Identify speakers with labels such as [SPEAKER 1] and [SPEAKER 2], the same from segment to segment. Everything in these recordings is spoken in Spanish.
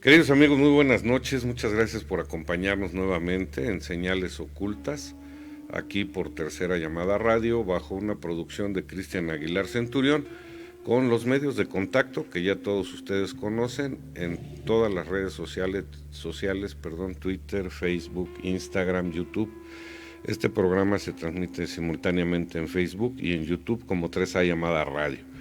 [SPEAKER 1] Queridos amigos, muy buenas noches. Muchas gracias por acompañarnos nuevamente en Señales Ocultas, aquí por Tercera Llamada Radio, bajo una producción de Cristian Aguilar Centurión, con los medios de contacto que ya todos ustedes conocen en todas las redes sociales, Twitter, Facebook, Instagram, YouTube. Este programa se transmite simultáneamente en Facebook y en YouTube como 3A Llamada Radio.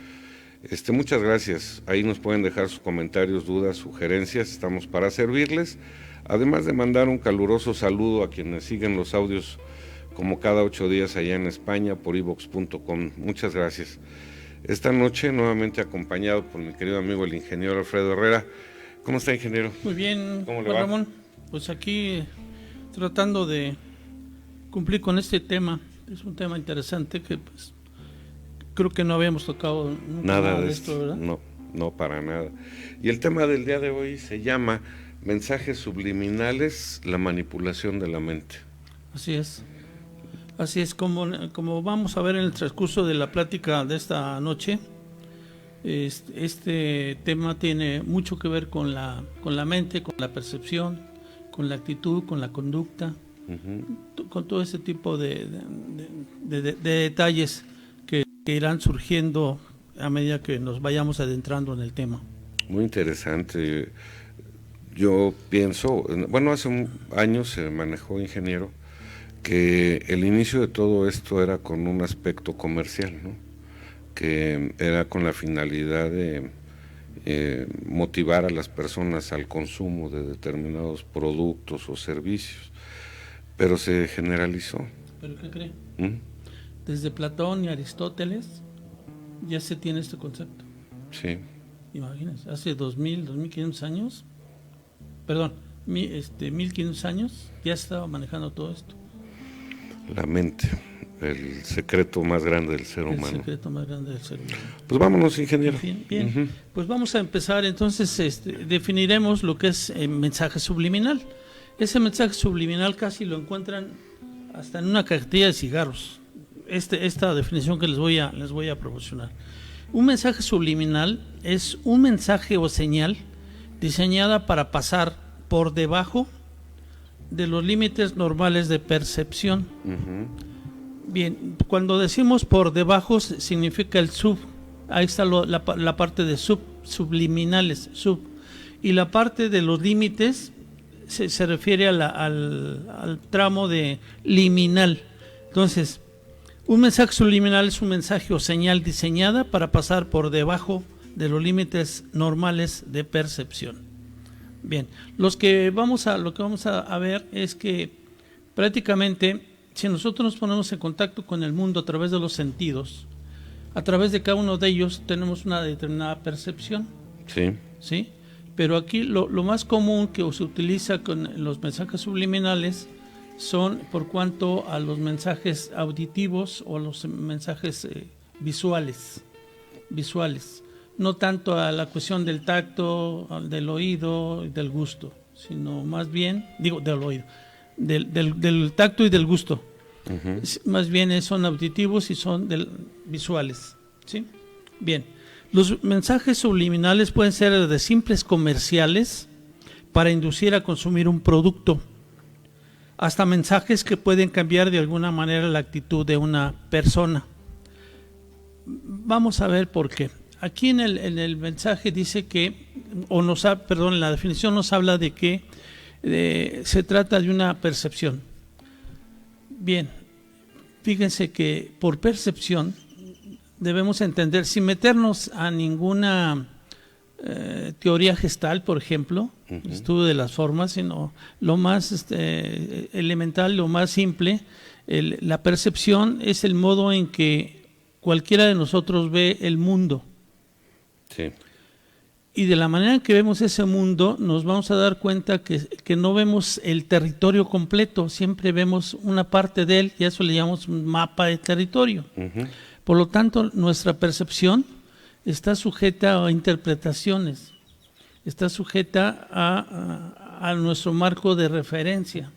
[SPEAKER 1] Muchas gracias. Ahí nos pueden dejar sus comentarios, dudas, sugerencias. Estamos para servirles. Además de mandar un caluroso saludo a quienes siguen los audios como cada 8 días allá en España por ivox.com. Muchas gracias. Esta noche nuevamente acompañado por mi querido amigo el ingeniero Alfredo Herrera. ¿Cómo está, ingeniero?
[SPEAKER 2] Muy bien,
[SPEAKER 1] ¿Cómo le
[SPEAKER 2] Juan
[SPEAKER 1] va?
[SPEAKER 2] Ramón. Pues aquí tratando de cumplir con este tema. Es un tema interesante que pues creo que no habíamos tocado nunca
[SPEAKER 1] Nada de
[SPEAKER 2] esto, ¿verdad?
[SPEAKER 1] No, para nada. Y el tema del día de hoy se llama mensajes subliminales, la manipulación de la mente.
[SPEAKER 2] Así es. Así es, como vamos a ver en el transcurso de la plática de esta noche, este tema tiene mucho que ver con la mente, con la percepción, con la actitud, con la conducta, con todo ese tipo de detalles que irán surgiendo a medida que nos vayamos adentrando en el tema.
[SPEAKER 1] Muy interesante. Yo pienso, bueno, hace años se manejó, ingeniero, que el inicio de todo esto era con un aspecto comercial, ¿no? Que era con la finalidad de motivar a las personas al consumo de determinados productos o servicios, pero se generalizó.
[SPEAKER 2] ¿Pero qué cree? Desde Platón y Aristóteles ya se tiene este concepto.
[SPEAKER 1] Sí.
[SPEAKER 2] Imagínense, hace 2500 años, perdón, 1500 años ya se estaba manejando todo esto.
[SPEAKER 1] La mente, el secreto más grande del ser humano.
[SPEAKER 2] El secreto más grande del ser humano.
[SPEAKER 1] Pues vámonos, ingeniero.
[SPEAKER 2] Bien. Pues vamos a empezar entonces, definiremos lo que es mensaje subliminal. Ese mensaje subliminal casi lo encuentran hasta en una cajetilla de cigarros. Esta definición que les voy a proporcionar. Un mensaje subliminal es un mensaje o señal diseñada para pasar por debajo de los límites normales de percepción. Bien, cuando decimos por debajo significa el sub. Ahí está la parte de subliminales, y la parte de los límites se refiere al tramo de liminal. Entonces, un mensaje subliminal es un mensaje o señal diseñada para pasar por debajo de los límites normales de percepción. Bien, lo que vamos a ver es que prácticamente si nosotros nos ponemos en contacto con el mundo a través de los sentidos, a través de cada uno de ellos tenemos una determinada percepción. ¿Sí? Pero aquí lo más común que se utiliza con los mensajes subliminales son por cuanto a los mensajes auditivos o los mensajes visuales, no tanto a la cuestión del tacto, del oído y del gusto, sino más bien, del oído, del tacto y del gusto. Más bien son auditivos y son visuales, ¿sí? Bien, los mensajes subliminales pueden ser de simples comerciales para inducir a consumir un producto, hasta mensajes que pueden cambiar de alguna manera la actitud de una persona. Vamos a ver por qué. Aquí en el mensaje dice que, la definición nos habla de que se trata de una percepción. Bien, fíjense que por percepción debemos entender, sin meternos a ninguna teoría gestal, por ejemplo, estudio de las formas, sino lo más elemental, lo más simple, la percepción es el modo en que cualquiera de nosotros ve el mundo.
[SPEAKER 1] Sí.
[SPEAKER 2] Y de la manera en que vemos ese mundo, nos vamos a dar cuenta que no vemos el territorio completo, siempre vemos una parte de él, y a eso le llamamos un mapa de territorio. Por lo tanto, nuestra percepción está sujeta a interpretaciones, está sujeta a nuestro marco de referencia.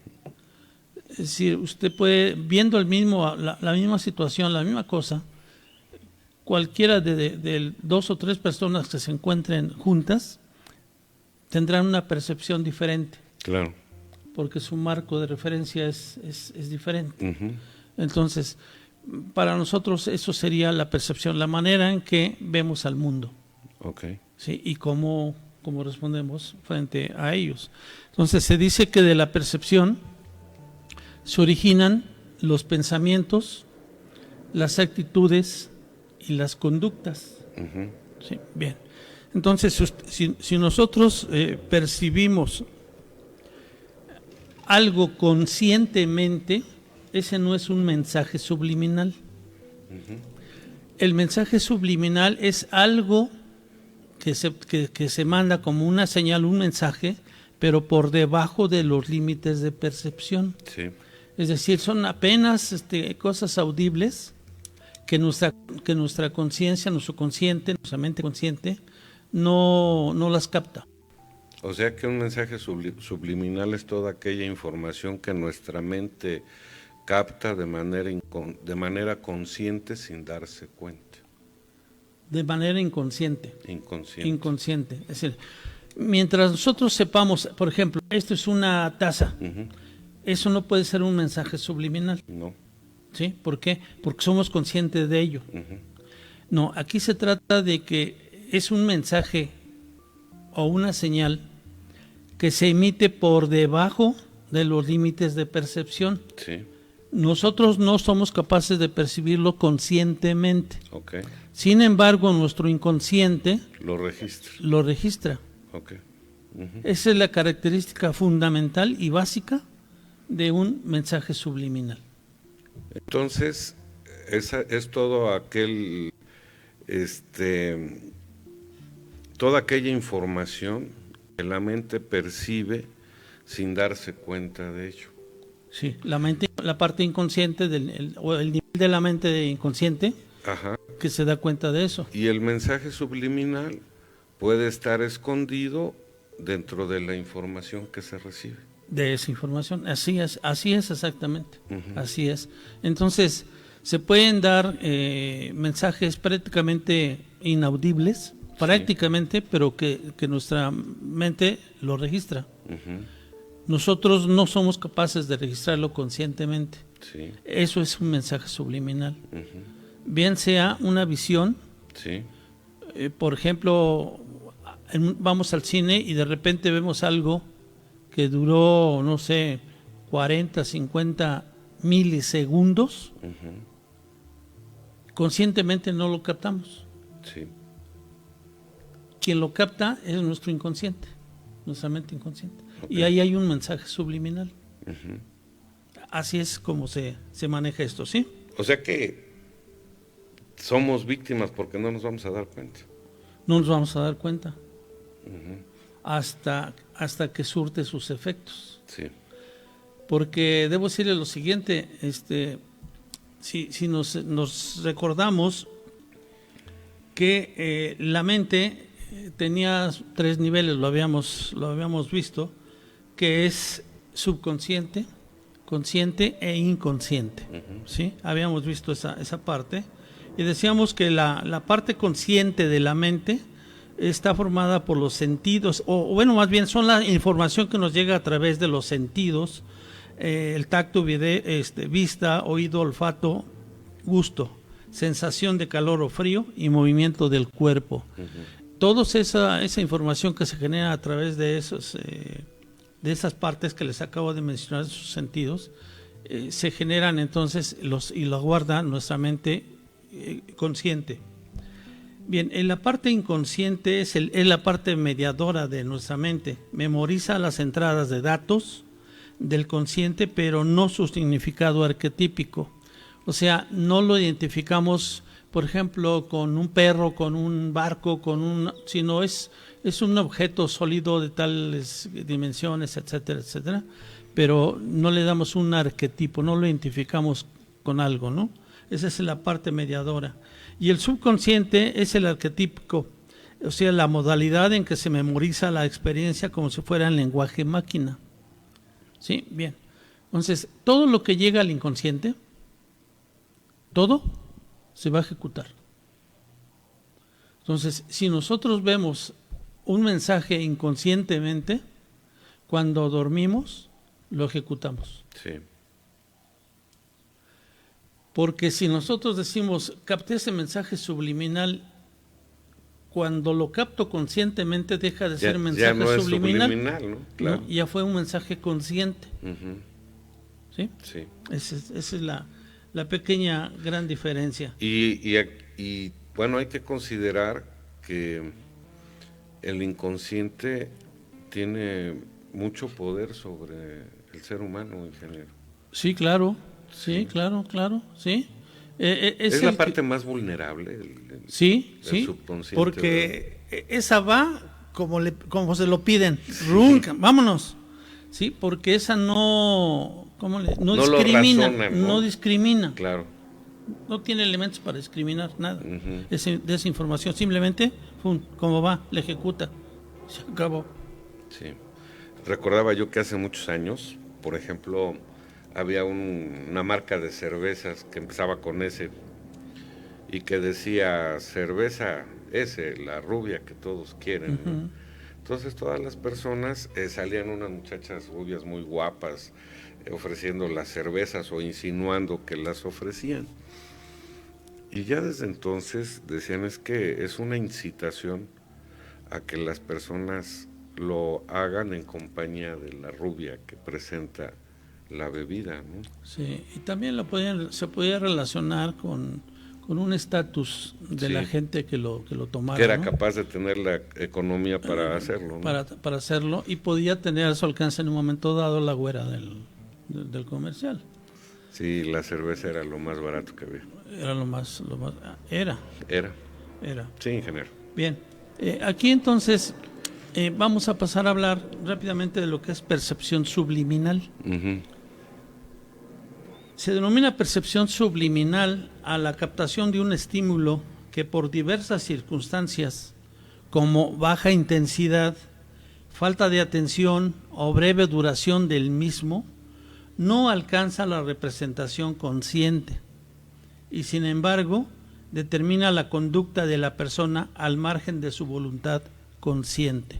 [SPEAKER 2] Es decir, usted puede, viendo la misma situación, la misma cosa, cualquiera de 2 o 3 personas que se encuentren juntas tendrán una percepción diferente.
[SPEAKER 1] Claro.
[SPEAKER 2] Porque su marco de referencia es diferente.
[SPEAKER 1] Uh-huh.
[SPEAKER 2] Entonces, para nosotros eso sería la percepción, la manera en que vemos al mundo.
[SPEAKER 1] Okay.
[SPEAKER 2] ¿Sí? Y cómo respondemos frente a ellos. Entonces, se dice que de la percepción se originan los pensamientos, las actitudes y las conductas.
[SPEAKER 1] Uh-huh.
[SPEAKER 2] Sí, bien. Entonces, si nosotros percibimos algo conscientemente, ese no es un mensaje subliminal. Uh-huh. El mensaje subliminal es algo que se manda como una señal, un mensaje, pero por debajo de los límites de percepción.
[SPEAKER 1] Sí.
[SPEAKER 2] Es decir, son apenas cosas audibles que nuestra conciencia, nuestro consciente, nuestra mente consciente, no las capta.
[SPEAKER 1] O sea que un mensaje subliminal es toda aquella información que nuestra mente capta de manera consciente sin darse cuenta.
[SPEAKER 2] De manera inconsciente.
[SPEAKER 1] Inconsciente.
[SPEAKER 2] Es decir, mientras nosotros sepamos, por ejemplo, esto es una taza,
[SPEAKER 1] uh-huh.
[SPEAKER 2] Eso no puede ser un mensaje subliminal.
[SPEAKER 1] No.
[SPEAKER 2] ¿Sí? ¿Por qué? Porque somos conscientes de ello.
[SPEAKER 1] Uh-huh.
[SPEAKER 2] No, aquí se trata de que es un mensaje o una señal que se emite por debajo de los límites de percepción.
[SPEAKER 1] Sí.
[SPEAKER 2] Nosotros no somos capaces de percibirlo conscientemente.
[SPEAKER 1] Okay.
[SPEAKER 2] Sin embargo, nuestro inconsciente
[SPEAKER 1] lo registra.
[SPEAKER 2] Okay.
[SPEAKER 1] Uh-huh.
[SPEAKER 2] Esa es la característica fundamental y básica de un mensaje subliminal.
[SPEAKER 1] Entonces, esa es todo toda aquella información que la mente percibe sin darse cuenta de ello.
[SPEAKER 2] Sí, la parte inconsciente o el nivel de la mente inconsciente.
[SPEAKER 1] Ajá.
[SPEAKER 2] Que se da cuenta de eso.
[SPEAKER 1] Y el mensaje subliminal puede estar escondido dentro de la información que se recibe.
[SPEAKER 2] De esa información, así es exactamente.
[SPEAKER 1] Uh-huh.
[SPEAKER 2] Así es. Entonces, se pueden dar mensajes prácticamente inaudibles, prácticamente, sí. Pero que nuestra mente lo registra.
[SPEAKER 1] Uh-huh.
[SPEAKER 2] Nosotros no somos capaces de registrarlo conscientemente.
[SPEAKER 1] Sí.
[SPEAKER 2] Eso es un mensaje subliminal.
[SPEAKER 1] Uh-huh.
[SPEAKER 2] Bien sea una visión,
[SPEAKER 1] sí.
[SPEAKER 2] Por ejemplo, vamos al cine y de repente vemos algo que duró, no sé, 40, 50 milisegundos, uh-huh. Conscientemente no lo captamos.
[SPEAKER 1] Sí.
[SPEAKER 2] Quien lo capta es nuestro inconsciente, nuestra mente inconsciente.
[SPEAKER 1] Okay.
[SPEAKER 2] Y ahí hay un mensaje subliminal.
[SPEAKER 1] Uh-huh.
[SPEAKER 2] Así es como se maneja esto, ¿sí?
[SPEAKER 1] O sea que somos víctimas porque no nos vamos a dar cuenta.
[SPEAKER 2] No nos vamos a dar cuenta.
[SPEAKER 1] Uh-huh.
[SPEAKER 2] Hasta que surte sus efectos.
[SPEAKER 1] Sí.
[SPEAKER 2] Porque debo decirle lo siguiente, si nos recordamos que la mente tenía 3 niveles, lo habíamos visto, que es subconsciente, consciente e inconsciente. Uh-huh. ¿Sí? Habíamos visto esa parte. Y decíamos que la parte consciente de la mente está formada por los sentidos, o bueno, más bien son la información que nos llega a través de los sentidos, el tacto, vista, oído, olfato, gusto, sensación de calor o frío y movimiento del cuerpo. Uh-huh. Toda esa información que se genera a través de esas partes que les acabo de mencionar, sus sentidos, se generan entonces y los guarda nuestra mente consciente. Bien, en la parte inconsciente es la parte mediadora de nuestra mente. Memoriza las entradas de datos del consciente, pero no su significado arquetípico. O sea, no lo identificamos, por ejemplo, con un perro, con un barco, sino es un objeto sólido de tales dimensiones, etcétera, etcétera. Pero no le damos un arquetipo, no lo identificamos con algo, ¿no? Esa es la parte mediadora. Y el subconsciente es el arquetípico, o sea, la modalidad en que se memoriza la experiencia como si fuera en lenguaje máquina. ¿Sí? Bien. Entonces, todo lo que llega al inconsciente, todo se va a ejecutar. Entonces, si nosotros vemos un mensaje inconscientemente, cuando dormimos, lo ejecutamos.
[SPEAKER 1] Sí.
[SPEAKER 2] Porque si nosotros decimos, capté ese mensaje subliminal, cuando lo capto conscientemente deja de ser mensaje
[SPEAKER 1] ya no es
[SPEAKER 2] subliminal,
[SPEAKER 1] ¿no? Claro.
[SPEAKER 2] ¿no? Ya fue un mensaje consciente.
[SPEAKER 1] Uh-huh.
[SPEAKER 2] ¿Sí?
[SPEAKER 1] Sí.
[SPEAKER 2] Esa es la pequeña gran diferencia.
[SPEAKER 1] Y bueno, hay que considerar que el inconsciente tiene mucho poder sobre el ser humano, ingeniero.
[SPEAKER 2] Sí, claro. Sí, claro, sí.
[SPEAKER 1] Es la parte más vulnerable.
[SPEAKER 2] Sí,
[SPEAKER 1] subconsciente,
[SPEAKER 2] porque ¿verdad? Esa va como se lo piden. Runca, vámonos. Sí, porque esa no discrimina,
[SPEAKER 1] razona,
[SPEAKER 2] no discrimina.
[SPEAKER 1] Claro.
[SPEAKER 2] No tiene elementos para discriminar nada
[SPEAKER 1] Uh-huh.
[SPEAKER 2] de esa información. Simplemente, como va, la ejecuta. Se acabó.
[SPEAKER 1] Sí. Recordaba yo que hace muchos años, por ejemplo, había una marca de cervezas que empezaba con S y que decía cerveza S, la rubia que todos quieren.
[SPEAKER 2] Uh-huh.
[SPEAKER 1] ¿no? Entonces todas las personas salían unas muchachas rubias muy guapas ofreciendo las cervezas o insinuando que las ofrecían. Y ya desde entonces decían es que es una incitación a que las personas lo hagan en compañía de la rubia que presenta la bebida, ¿no?
[SPEAKER 2] Sí, y también se podía relacionar con un estatus de la gente que lo tomara.
[SPEAKER 1] Que era, ¿no?, capaz de tener la economía para hacerlo, ¿no?
[SPEAKER 2] Para hacerlo, y podía tener a su alcance en un momento dado la güera del comercial.
[SPEAKER 1] Sí, la cerveza era lo más barato que había.
[SPEAKER 2] Era lo más Era.
[SPEAKER 1] Sí, ingeniero.
[SPEAKER 2] Bien, aquí entonces vamos a pasar a hablar rápidamente de lo que es percepción subliminal.
[SPEAKER 1] Uh-huh.
[SPEAKER 2] Se denomina percepción subliminal a la captación de un estímulo que por diversas circunstancias, como baja intensidad, falta de atención o breve duración del mismo, no alcanza la representación consciente y, sin embargo, determina la conducta de la persona al margen de su voluntad consciente.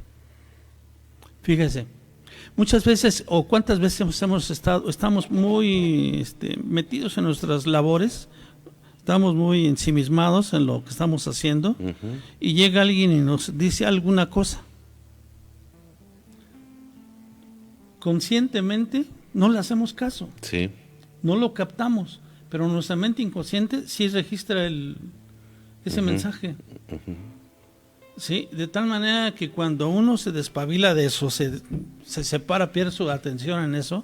[SPEAKER 2] Fíjese, muchas veces o cuántas veces estamos muy metidos en nuestras labores, estamos muy ensimismados en lo que estamos haciendo, uh-huh, y llega alguien y nos dice alguna cosa. Conscientemente no le hacemos caso,
[SPEAKER 1] sí,
[SPEAKER 2] no lo captamos, pero nuestra mente inconsciente sí registra ese uh-huh mensaje. Uh-huh. Sí, de tal manera que cuando uno se despabila de eso, se separa, pierde su atención en eso,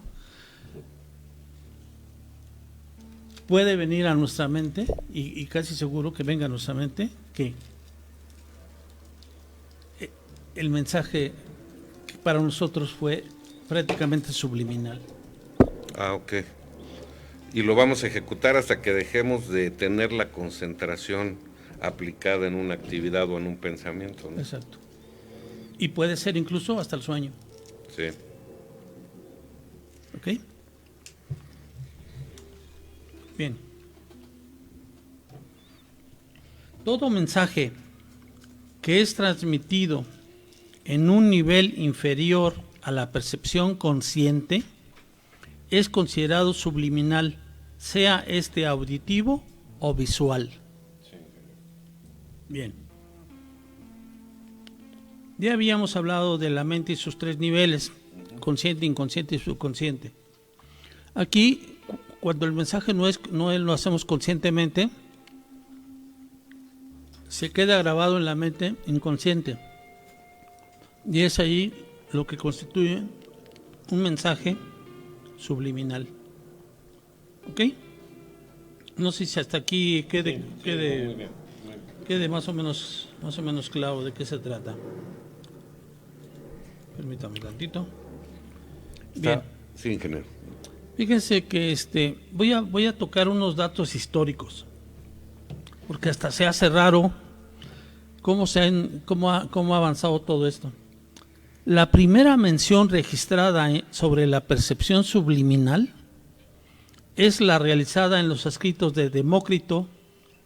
[SPEAKER 2] puede venir a nuestra mente, y casi seguro que venga a nuestra mente, que el mensaje que para nosotros fue prácticamente subliminal.
[SPEAKER 1] Ah, ok. Y lo vamos a ejecutar hasta que dejemos de tener la concentración aplicada en una actividad o en un pensamiento, ¿no?
[SPEAKER 2] Exacto. Y puede ser incluso hasta el sueño.
[SPEAKER 1] Sí.
[SPEAKER 2] ¿Ok? Bien. Todo mensaje que es transmitido en un nivel inferior a la percepción consciente es considerado subliminal, sea este auditivo o visual. Bien. Ya habíamos hablado de la mente y sus tres niveles, consciente, inconsciente y subconsciente. Aquí, cuando el mensaje no lo hacemos conscientemente, se queda grabado en la mente inconsciente. Y es ahí lo que constituye un mensaje subliminal. ¿Ok? No sé si hasta aquí quede más o menos claro de qué se trata. Permítame un tantito. Bien.
[SPEAKER 1] Sí, ingeniero.
[SPEAKER 2] Fíjense que voy a tocar unos datos históricos, porque hasta se hace raro cómo ha avanzado todo esto. La primera mención registrada sobre la percepción subliminal es la realizada en los escritos de Demócrito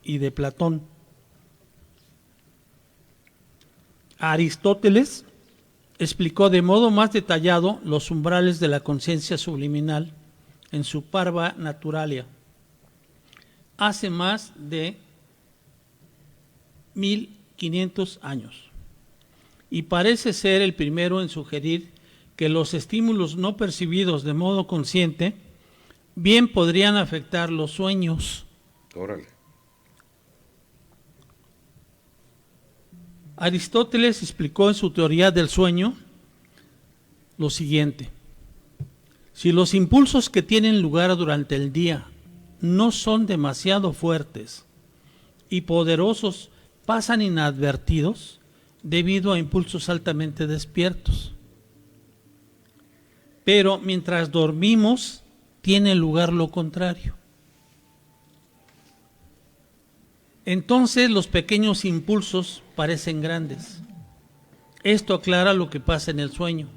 [SPEAKER 2] y de Platón. Aristóteles explicó de modo más detallado los umbrales de la conciencia subliminal en su Parva Naturalia hace más de 1500 años, y parece ser el primero en sugerir que los estímulos no percibidos de modo consciente bien podrían afectar los sueños.
[SPEAKER 1] Órale.
[SPEAKER 2] Aristóteles explicó en su teoría del sueño lo siguiente: si los impulsos que tienen lugar durante el día no son demasiado fuertes y poderosos, pasan inadvertidos debido a impulsos altamente despiertos. Pero mientras dormimos, tiene lugar lo contrario. Entonces los pequeños impulsos parecen grandes. Esto aclara lo que pasa en el sueño.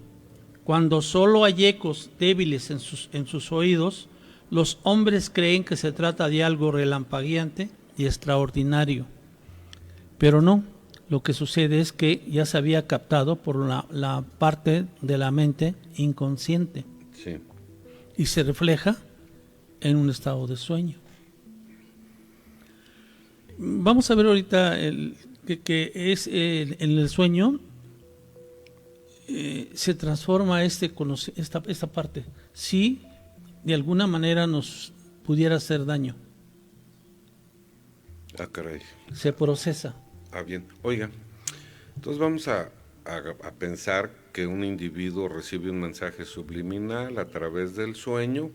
[SPEAKER 2] Cuando solo hay ecos débiles en sus oídos, los hombres creen que se trata de algo relampagueante y extraordinario. Pero no, lo que sucede es que ya se había captado por la parte de la mente inconsciente.
[SPEAKER 1] Sí.
[SPEAKER 2] Y se refleja en un estado de sueño. Vamos a ver ahorita que es en el sueño se transforma esta parte. Si de alguna manera nos pudiera hacer daño.
[SPEAKER 1] Ah, caray.
[SPEAKER 2] Se procesa.
[SPEAKER 1] Ah, bien. Oiga, entonces vamos a pensar que un individuo recibe un mensaje subliminal a través del sueño,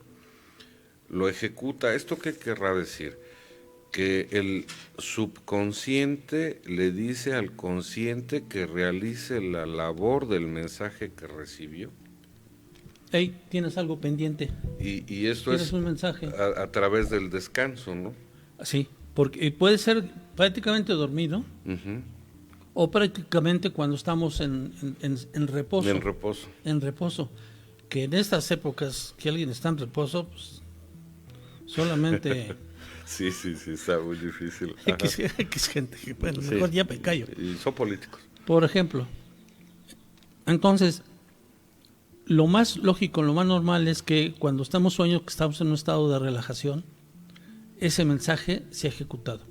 [SPEAKER 1] lo ejecuta. ¿Esto qué querrá decir? Que el subconsciente le dice al consciente que realice la labor del mensaje que recibió.
[SPEAKER 2] Hey, tienes algo pendiente.
[SPEAKER 1] Y esto
[SPEAKER 2] ¿Tienes
[SPEAKER 1] es
[SPEAKER 2] un mensaje?
[SPEAKER 1] a través del descanso, ¿no?
[SPEAKER 2] Sí, porque puede ser prácticamente dormido.
[SPEAKER 1] Uh-huh.
[SPEAKER 2] O prácticamente cuando estamos en reposo.
[SPEAKER 1] En reposo.
[SPEAKER 2] En reposo. Que en estas épocas que alguien está en reposo, pues solamente...
[SPEAKER 1] Sí, está muy difícil.
[SPEAKER 2] X gente, bueno, mejor ya me callo.
[SPEAKER 1] Y son políticos.
[SPEAKER 2] Por ejemplo, entonces, lo más lógico, lo más normal es que cuando estamos sueños, que estamos en un estado de relajación, ese mensaje se ha ejecutado.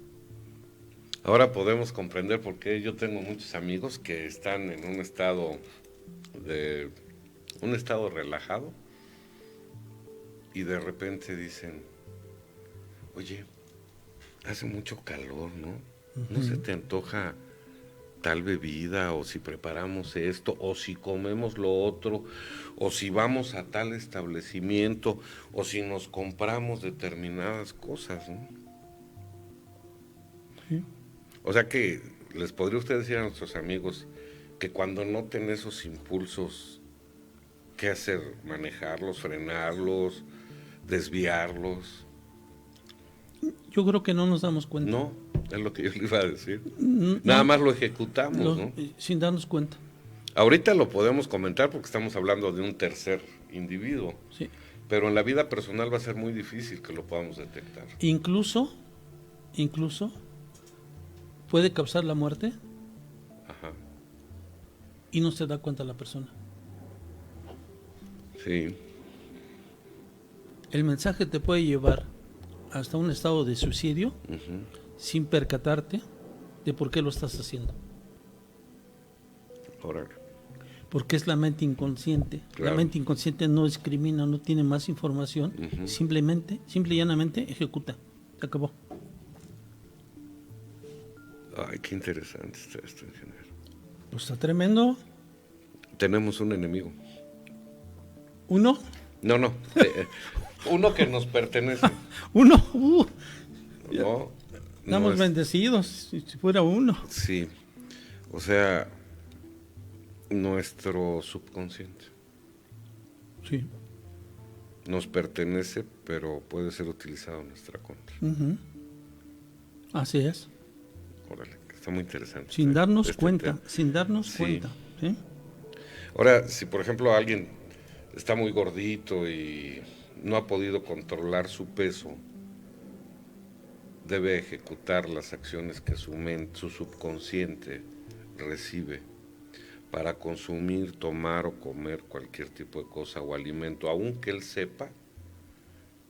[SPEAKER 1] Ahora podemos comprender por qué yo tengo muchos amigos que están en un estado relajado y de repente dicen, oye, hace mucho calor, ¿no? ¿No se te antoja tal bebida, o si preparamos esto, o si comemos lo otro, o si vamos a tal establecimiento, o si nos compramos determinadas cosas, ¿no?
[SPEAKER 2] Sí.
[SPEAKER 1] O sea que les podría usted decir a nuestros amigos que cuando noten esos impulsos, ¿qué hacer? ¿Manejarlos, frenarlos, desviarlos?
[SPEAKER 2] Yo creo que no nos damos cuenta.
[SPEAKER 1] No, es lo que yo le iba a decir.
[SPEAKER 2] No,
[SPEAKER 1] Nada más lo ejecutamos, ¿no?
[SPEAKER 2] Sin darnos cuenta.
[SPEAKER 1] Ahorita lo podemos comentar porque estamos hablando de un tercer individuo.
[SPEAKER 2] Sí.
[SPEAKER 1] Pero en la vida personal va a ser muy difícil que lo podamos detectar.
[SPEAKER 2] Incluso puede causar la muerte.
[SPEAKER 1] Ajá.
[SPEAKER 2] Y no se da cuenta la persona.
[SPEAKER 1] Sí.
[SPEAKER 2] El mensaje te puede llevar hasta un estado de suicidio, uh-huh, sin percatarte de por qué lo estás haciendo.
[SPEAKER 1] Órale.
[SPEAKER 2] Porque es la mente inconsciente. Claro. La mente inconsciente no discrimina, no tiene más información, uh-huh, simple y llanamente ejecuta. Se acabó.
[SPEAKER 1] Ay, qué interesante está esto, ingeniero.
[SPEAKER 2] Pues está tremendo.
[SPEAKER 1] Tenemos un enemigo.
[SPEAKER 2] ¿Uno?
[SPEAKER 1] No. Uno que nos pertenece.
[SPEAKER 2] Uno.
[SPEAKER 1] No.
[SPEAKER 2] Estamos bendecidos, si fuera uno.
[SPEAKER 1] Sí. O sea, nuestro subconsciente.
[SPEAKER 2] Sí.
[SPEAKER 1] Nos pertenece, pero puede ser utilizado en nuestra contra.
[SPEAKER 2] Uh-huh. Así es.
[SPEAKER 1] Órale, está muy interesante.
[SPEAKER 2] Sin darnos cuenta,
[SPEAKER 1] tema.
[SPEAKER 2] Sin darnos cuenta. ¿Sí?
[SPEAKER 1] Ahora, si por ejemplo alguien está muy gordito y no ha podido controlar su peso, debe ejecutar las acciones que su subconsciente recibe para consumir, tomar o comer cualquier tipo de cosa o alimento, aunque él sepa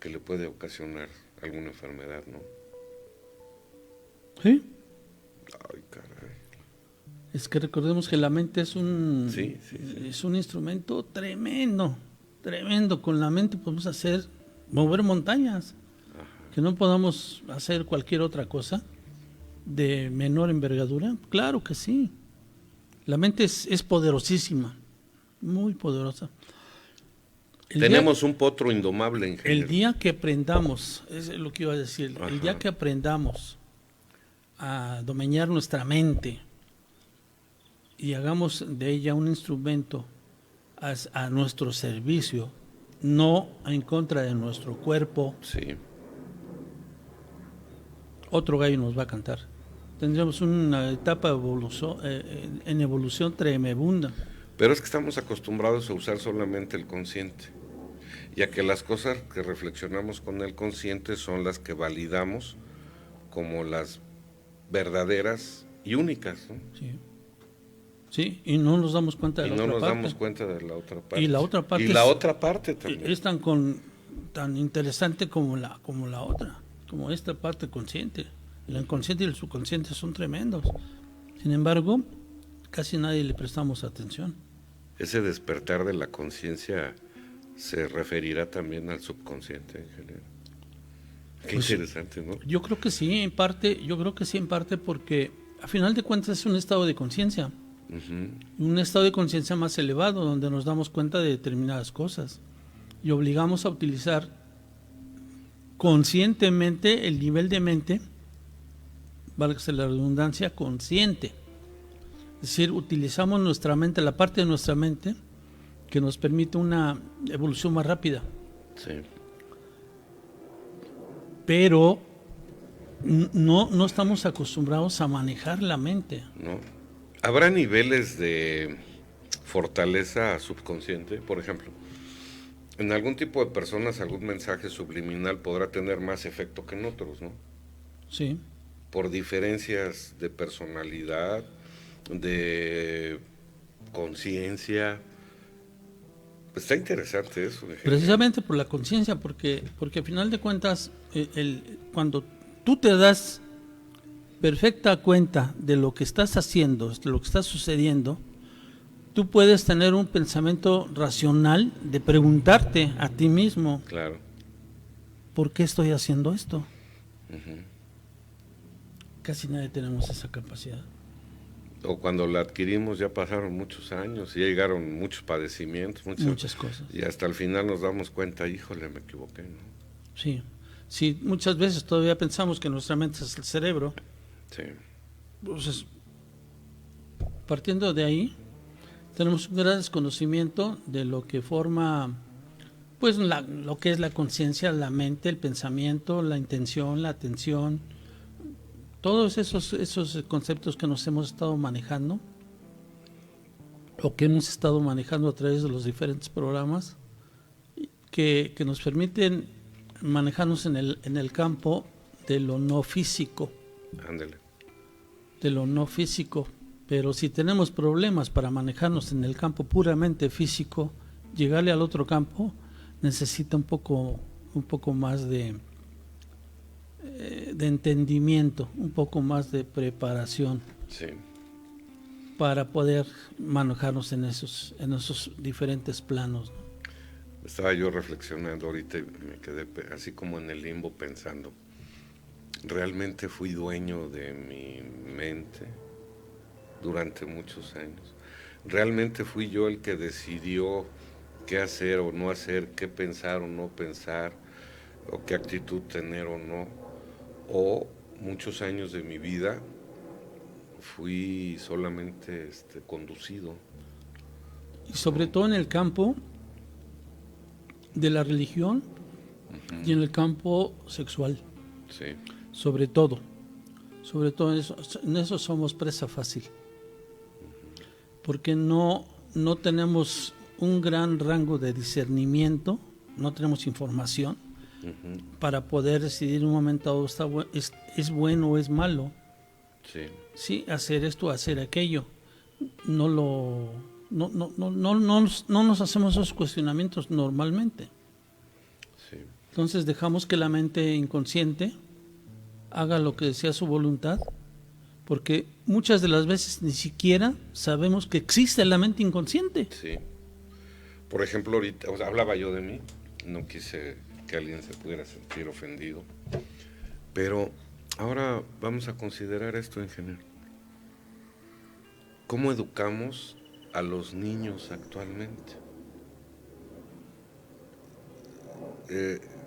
[SPEAKER 1] que le puede ocasionar alguna enfermedad, ¿no?
[SPEAKER 2] ¿Sí?
[SPEAKER 1] Ay, caray.
[SPEAKER 2] Es que recordemos que la mente es
[SPEAKER 1] Sí.
[SPEAKER 2] es un instrumento tremendo, tremendo. Con la mente podemos mover montañas, que no podamos hacer cualquier otra cosa de menor envergadura. Claro que sí. La mente es poderosísima, muy poderosa.
[SPEAKER 1] Tenemos un potro indomable, ingeniero.
[SPEAKER 2] El día que aprendamos, es lo que iba a decir,
[SPEAKER 1] Ajá.
[SPEAKER 2] el día que aprendamos a domeñar nuestra mente y hagamos de ella un instrumento a nuestro servicio, no en contra de nuestro cuerpo,
[SPEAKER 1] Sí.
[SPEAKER 2] otro gallo nos va a cantar. Tendremos una etapa en evolución tremenda.
[SPEAKER 1] Pero es que estamos acostumbrados a usar solamente el consciente, ya que las cosas que reflexionamos con el consciente son las que validamos como las verdaderas y únicas, ¿no?
[SPEAKER 2] Sí. Sí, y no nos damos cuenta de
[SPEAKER 1] Y
[SPEAKER 2] la
[SPEAKER 1] no
[SPEAKER 2] otra
[SPEAKER 1] nos
[SPEAKER 2] parte.
[SPEAKER 1] damos cuenta de la otra parte.
[SPEAKER 2] Y la otra parte
[SPEAKER 1] Y la otra parte también.
[SPEAKER 2] es tan interesante como la otra, como esta parte consciente. El inconsciente y el subconsciente son tremendos. Sin embargo, casi nadie le prestamos atención.
[SPEAKER 1] Ese despertar de la conciencia se referirá también al subconsciente, ingeniero. Qué
[SPEAKER 2] Pues,
[SPEAKER 1] interesante, ¿no?
[SPEAKER 2] Yo creo que sí, en parte, porque a final de cuentas es un estado de conciencia.
[SPEAKER 1] Uh-huh.
[SPEAKER 2] Un estado de conciencia más elevado donde nos damos cuenta de determinadas cosas y obligamos a utilizar conscientemente el nivel de mente, válgase la redundancia, consciente. Es decir, utilizamos nuestra mente, la parte de nuestra mente que nos permite una evolución más rápida.
[SPEAKER 1] Sí.
[SPEAKER 2] Pero no estamos acostumbrados a manejar la mente.
[SPEAKER 1] ¿No? ¿Habrá niveles de fortaleza subconsciente? Por ejemplo, en algún tipo de personas algún mensaje subliminal podrá tener más efecto que en otros, ¿no?
[SPEAKER 2] Sí.
[SPEAKER 1] Por diferencias de personalidad, de conciencia. Está interesante eso.
[SPEAKER 2] Precisamente por la conciencia, porque al final de cuentas, cuando tú te das perfecta cuenta de lo que estás haciendo, de lo que está sucediendo, tú puedes tener un pensamiento racional de preguntarte a ti mismo,
[SPEAKER 1] claro,
[SPEAKER 2] ¿por qué estoy haciendo esto?
[SPEAKER 1] uh-huh.
[SPEAKER 2] Casi nadie tenemos esa capacidad.
[SPEAKER 1] O cuando la adquirimos ya pasaron muchos años y ya llegaron muchos padecimientos,
[SPEAKER 2] muchas cosas.
[SPEAKER 1] Y hasta el final nos damos cuenta, híjole, me equivoqué, ¿no?
[SPEAKER 2] Sí, sí, muchas veces todavía pensamos que nuestra mente es el cerebro.
[SPEAKER 1] Sí.
[SPEAKER 2] Entonces, partiendo de ahí, tenemos un gran desconocimiento de lo que forma, pues, lo que es la conciencia, la mente, el pensamiento, la intención, la atención, todos esos conceptos que nos hemos estado manejando o que hemos estado manejando a través de los diferentes programas que nos permiten manejarnos en el campo de lo no físico.
[SPEAKER 1] Ándale.
[SPEAKER 2] De lo no físico, pero si tenemos problemas para manejarnos en el campo puramente físico, llegarle al otro campo necesita un poco más de entendimiento, un poco más de preparación,
[SPEAKER 1] sí,
[SPEAKER 2] para poder manejarnos en esos diferentes planos.
[SPEAKER 1] Estaba yo reflexionando ahorita y me quedé así como en el limbo pensando, ¿realmente fui dueño de mi mente durante muchos años? ¿Realmente fui yo el que decidió qué hacer o no hacer, qué pensar o no pensar, o qué actitud tener o no? O muchos años de mi vida fui solamente conducido.
[SPEAKER 2] Y sobre todo en el campo de la religión, uh-huh, y en el campo sexual.
[SPEAKER 1] Sí.
[SPEAKER 2] Sobre todo en eso somos presa fácil. Porque no tenemos un gran rango de discernimiento, no tenemos información, uh-huh, para poder decidir en un momento dado es bueno o es malo.
[SPEAKER 1] Sí.
[SPEAKER 2] Sí, hacer esto o hacer aquello. no nos hacemos esos cuestionamientos normalmente.
[SPEAKER 1] Sí.
[SPEAKER 2] Entonces dejamos que la mente inconsciente haga lo que sea su voluntad, porque muchas de las veces ni siquiera sabemos que existe la mente inconsciente.
[SPEAKER 1] Sí. Por ejemplo, ahorita, o sea, hablaba yo de mí, no quise que alguien se pudiera sentir ofendido, pero ahora vamos a considerar esto en general. ¿Cómo educamos a los niños actualmente?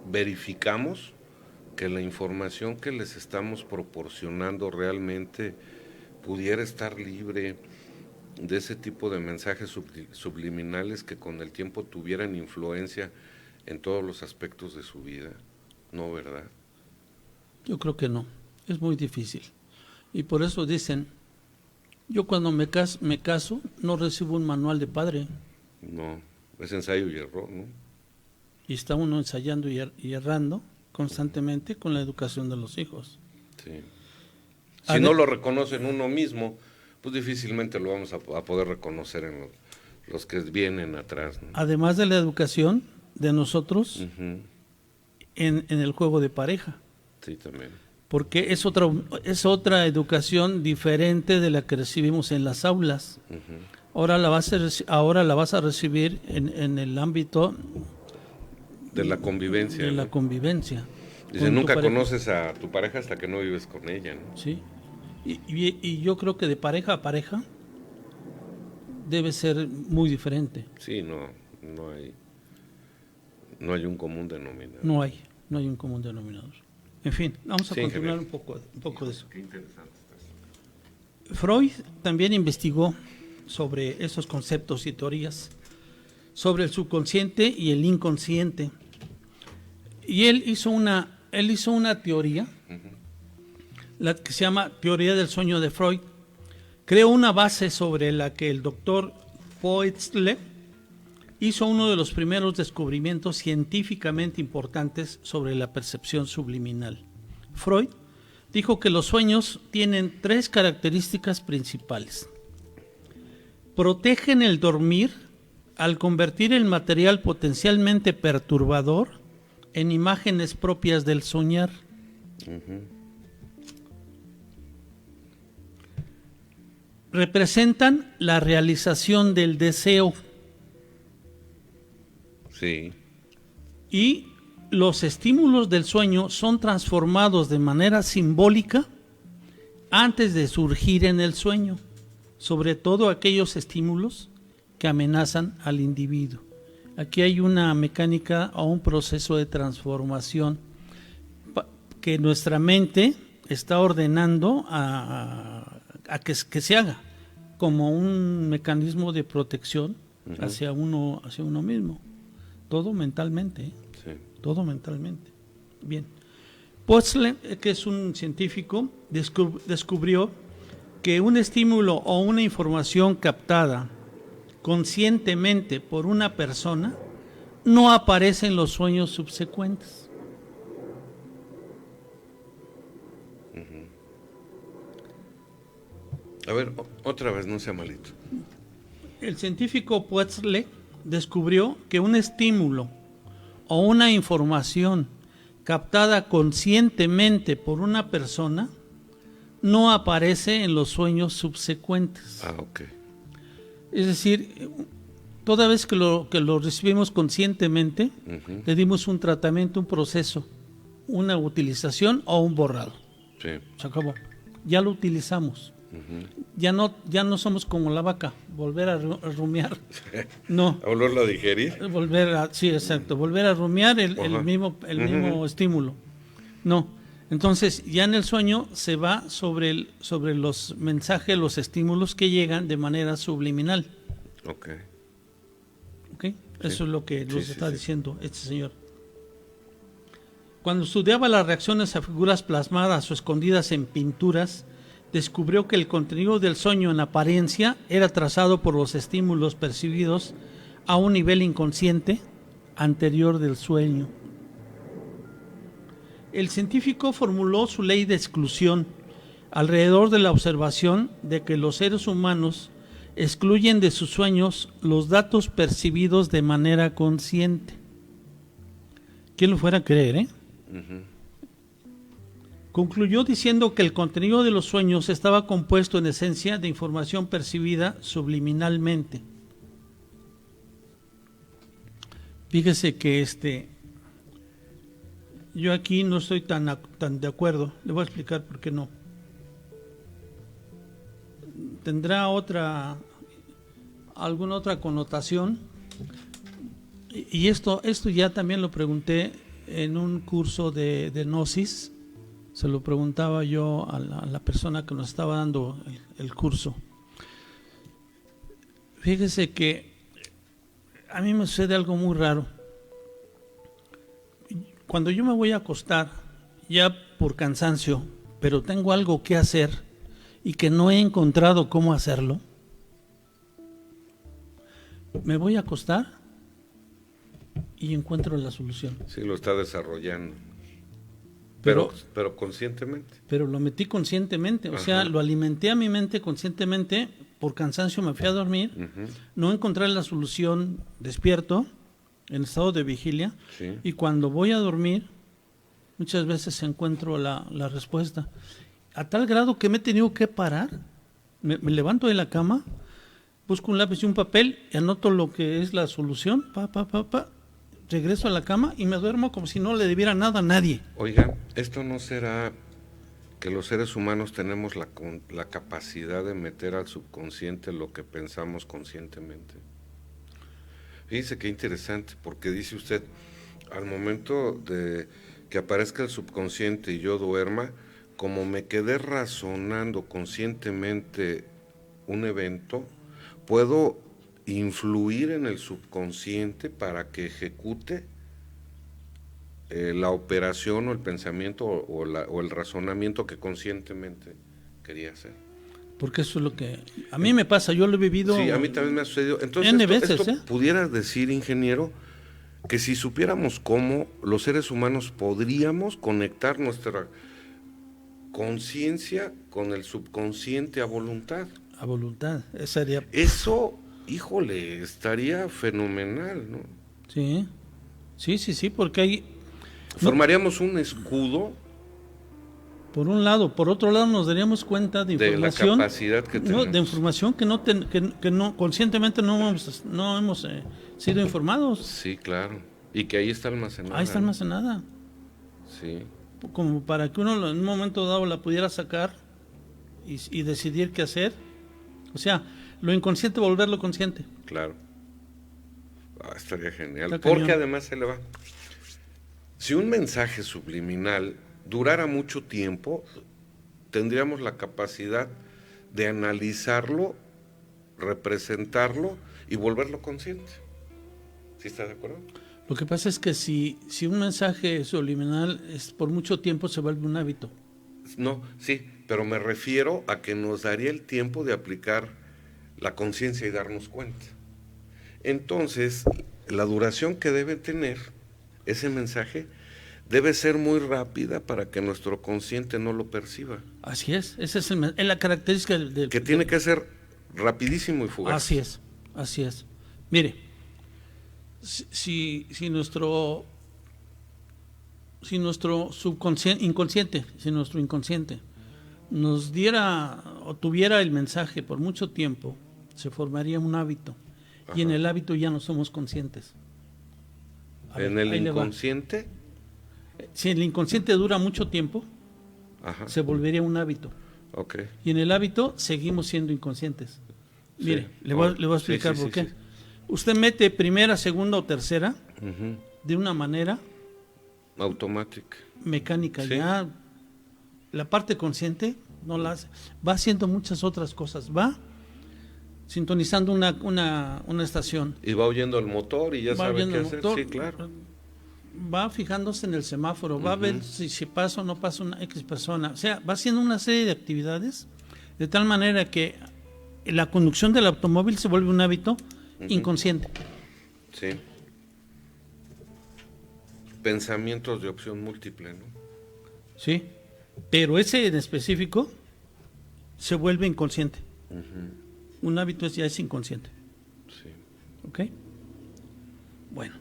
[SPEAKER 1] ¿Verificamos que la información que les estamos proporcionando realmente pudiera estar libre de ese tipo de mensajes subliminales que con el tiempo tuvieran influencia en todos los aspectos de su vida? No, ¿verdad?
[SPEAKER 2] Yo creo que no, es muy difícil. Y por eso dicen, yo cuando me caso no recibo un manual de padre.
[SPEAKER 1] No, es ensayo y error, ¿no?
[SPEAKER 2] Y está uno ensayando y errando constantemente con la educación de los hijos.
[SPEAKER 1] Sí. Si no lo reconoce en uno mismo, pues difícilmente lo vamos a poder reconocer en los que vienen atrás, ¿no?
[SPEAKER 2] Además de la educación de nosotros,
[SPEAKER 1] Uh-huh.
[SPEAKER 2] en el juego de pareja.
[SPEAKER 1] Sí, también.
[SPEAKER 2] Porque es otra educación diferente de la que recibimos en las aulas.
[SPEAKER 1] Uh-huh.
[SPEAKER 2] Ahora la vas a recibir en el ámbito
[SPEAKER 1] de la convivencia.
[SPEAKER 2] De
[SPEAKER 1] ¿no?
[SPEAKER 2] la convivencia.
[SPEAKER 1] Dice, nunca conoces a tu pareja hasta que no vives con ella, ¿no?
[SPEAKER 2] Sí. Y yo creo que de pareja a pareja debe ser muy diferente.
[SPEAKER 1] Sí, no hay un común denominador.
[SPEAKER 2] No hay un común denominador. En fin, vamos a continuar un poco de eso.
[SPEAKER 1] Qué interesante está.
[SPEAKER 2] Freud también investigó sobre esos conceptos y teorías, sobre el subconsciente y el inconsciente. Y él hizo una teoría, la que se llama teoría del sueño de Freud. Creó una base sobre la que el doctor Poetzle hizo uno de los primeros descubrimientos científicamente importantes sobre la percepción subliminal. Freud dijo que los sueños tienen 3 características principales. Protegen el dormir al convertir el material potencialmente perturbador en imágenes propias del soñar.
[SPEAKER 1] Uh-huh.
[SPEAKER 2] Representan la realización del deseo.
[SPEAKER 1] Sí.
[SPEAKER 2] Y los estímulos del sueño son transformados de manera simbólica antes de surgir en el sueño, sobre todo aquellos estímulos que amenazan al individuo. Aquí hay una mecánica o un proceso de transformación que nuestra mente está ordenando a que se haga como un mecanismo de protección hacia uno mismo. Todo mentalmente, ¿eh?
[SPEAKER 1] Sí.
[SPEAKER 2] Todo mentalmente. Bien. Poetzle, que es un científico, descubrió que un estímulo o una información captada conscientemente por una persona no aparece en los sueños subsecuentes.
[SPEAKER 1] A ver, otra vez, no sea malito.
[SPEAKER 2] El científico Poetzle descubrió que un estímulo o una información captada conscientemente por una persona no aparece en los sueños subsecuentes.
[SPEAKER 1] Ah, ok.
[SPEAKER 2] Es decir, toda vez que lo recibimos conscientemente, le dimos un tratamiento, un proceso, una utilización o un borrado.
[SPEAKER 1] Sí.
[SPEAKER 2] Se acabó. Ya lo utilizamos. Ya no somos como la vaca, volver a rumiar. No.
[SPEAKER 1] ¿A volverlo a digerir?
[SPEAKER 2] Sí, exacto. Volver a rumiar el mismo estímulo. No. Entonces, ya en el sueño se va sobre los mensajes, los estímulos que llegan de manera subliminal.
[SPEAKER 1] Ok.
[SPEAKER 2] ¿Ok? Eso es lo que nos está diciendo este señor. Cuando estudiaba las reacciones a figuras plasmadas o escondidas en pinturas, descubrió que el contenido del sueño en apariencia era trazado por los estímulos percibidos a un nivel inconsciente anterior del sueño. El científico formuló su ley de exclusión alrededor de la observación de que los seres humanos excluyen de sus sueños los datos percibidos de manera consciente. ¿Quién lo fuera a creer, eh? Concluyó diciendo que el contenido de los sueños estaba compuesto en esencia de información percibida subliminalmente. Fíjese que yo aquí no estoy tan de acuerdo. Le voy a explicar por qué no. Tendrá alguna otra connotación. Y esto ya también lo pregunté en un curso de Gnosis. Se lo preguntaba yo a la persona que nos estaba dando el curso. Fíjese que a mí me sucede algo muy raro. Cuando yo me voy a acostar, ya por cansancio, pero tengo algo que hacer y que no he encontrado cómo hacerlo, me voy a acostar y encuentro la solución.
[SPEAKER 1] Sí, lo está desarrollando. Pero conscientemente.
[SPEAKER 2] Pero lo metí conscientemente, o sea, lo alimenté a mi mente conscientemente, por cansancio me fui a dormir, no encontré la solución despierto, en estado de vigilia,
[SPEAKER 1] sí.
[SPEAKER 2] Y cuando voy a dormir, muchas veces encuentro la respuesta. A tal grado que me he tenido que parar, me levanto de la cama, busco un lápiz y un papel, y anoto lo que es la solución, regreso a la cama y me duermo como si no le debiera nada a nadie.
[SPEAKER 1] Oiga, ¿esto no será que los seres humanos tenemos la capacidad de meter al subconsciente lo que pensamos conscientemente? Fíjese qué interesante, porque dice usted, al momento de que aparezca el subconsciente y yo duerma, como me quedé razonando conscientemente un evento, puedo influir en el subconsciente para que ejecute la operación o el pensamiento o el razonamiento que conscientemente quería hacer.
[SPEAKER 2] Porque eso es lo que a mí me pasa, yo lo he vivido.
[SPEAKER 1] Sí, a mí también me ha sucedido. Entonces, esto pudiera decir, ingeniero, que si supiéramos cómo, los seres humanos podríamos conectar nuestra conciencia con el subconsciente a voluntad.
[SPEAKER 2] A voluntad, esa sería.
[SPEAKER 1] Eso, híjole, estaría fenomenal, ¿no?
[SPEAKER 2] Sí, porque hay...
[SPEAKER 1] Formaríamos un escudo.
[SPEAKER 2] Por un lado, por otro lado nos daríamos cuenta de información,
[SPEAKER 1] de la capacidad que tenemos.
[SPEAKER 2] De información que no conscientemente no hemos sido informados.
[SPEAKER 1] Sí, claro. Y que ahí está almacenada.
[SPEAKER 2] Ahí está almacenada.
[SPEAKER 1] Sí.
[SPEAKER 2] Como para que uno en un momento dado la pudiera sacar y decidir qué hacer. O sea, lo inconsciente volverlo consciente.
[SPEAKER 1] Claro. Estaría genial.
[SPEAKER 2] Está
[SPEAKER 1] porque
[SPEAKER 2] cañón.
[SPEAKER 1] Además se le va. Si un mensaje subliminal durara mucho tiempo, tendríamos la capacidad de analizarlo, representarlo y volverlo consciente. ¿Sí está de acuerdo?
[SPEAKER 2] Lo que pasa es que si un mensaje subliminal por mucho tiempo se vuelve un hábito.
[SPEAKER 1] No, sí, pero me refiero a que nos daría el tiempo de aplicar la conciencia y darnos cuenta. Entonces, la duración que debe tener ese mensaje debe ser muy rápida para que nuestro consciente no lo perciba.
[SPEAKER 2] Así es, esa es la característica del...
[SPEAKER 1] Que tiene que ser rapidísimo y fugaz.
[SPEAKER 2] Así es. Mire, si nuestro inconsciente nos diera o tuviera el mensaje por mucho tiempo, se formaría un hábito. Ajá. Y en el hábito ya no somos conscientes.
[SPEAKER 1] ¿En el inconsciente?
[SPEAKER 2] Si el inconsciente dura mucho tiempo,
[SPEAKER 1] ajá,
[SPEAKER 2] se volvería un hábito.
[SPEAKER 1] Okay.
[SPEAKER 2] Y en el hábito seguimos siendo inconscientes. Sí. Mire, le voy a explicar por qué. Sí. Usted mete primera, segunda o tercera de una manera
[SPEAKER 1] automática,
[SPEAKER 2] mecánica. Sí. Ya la parte consciente no la hace. Va haciendo muchas otras cosas. Va sintonizando una estación.
[SPEAKER 1] Y va oyendo el motor y ya sabe qué hacer.
[SPEAKER 2] Motor,
[SPEAKER 1] sí, claro.
[SPEAKER 2] Va fijándose en el semáforo, va a ver si pasa o no pasa una X persona. O sea, va haciendo una serie de actividades de tal manera que la conducción del automóvil se vuelve un hábito inconsciente.
[SPEAKER 1] Sí. Pensamientos de opción múltiple, ¿no?
[SPEAKER 2] Sí, pero ese en específico se vuelve inconsciente. Un hábito ya es inconsciente.
[SPEAKER 1] Sí.
[SPEAKER 2] ¿Ok? Bueno.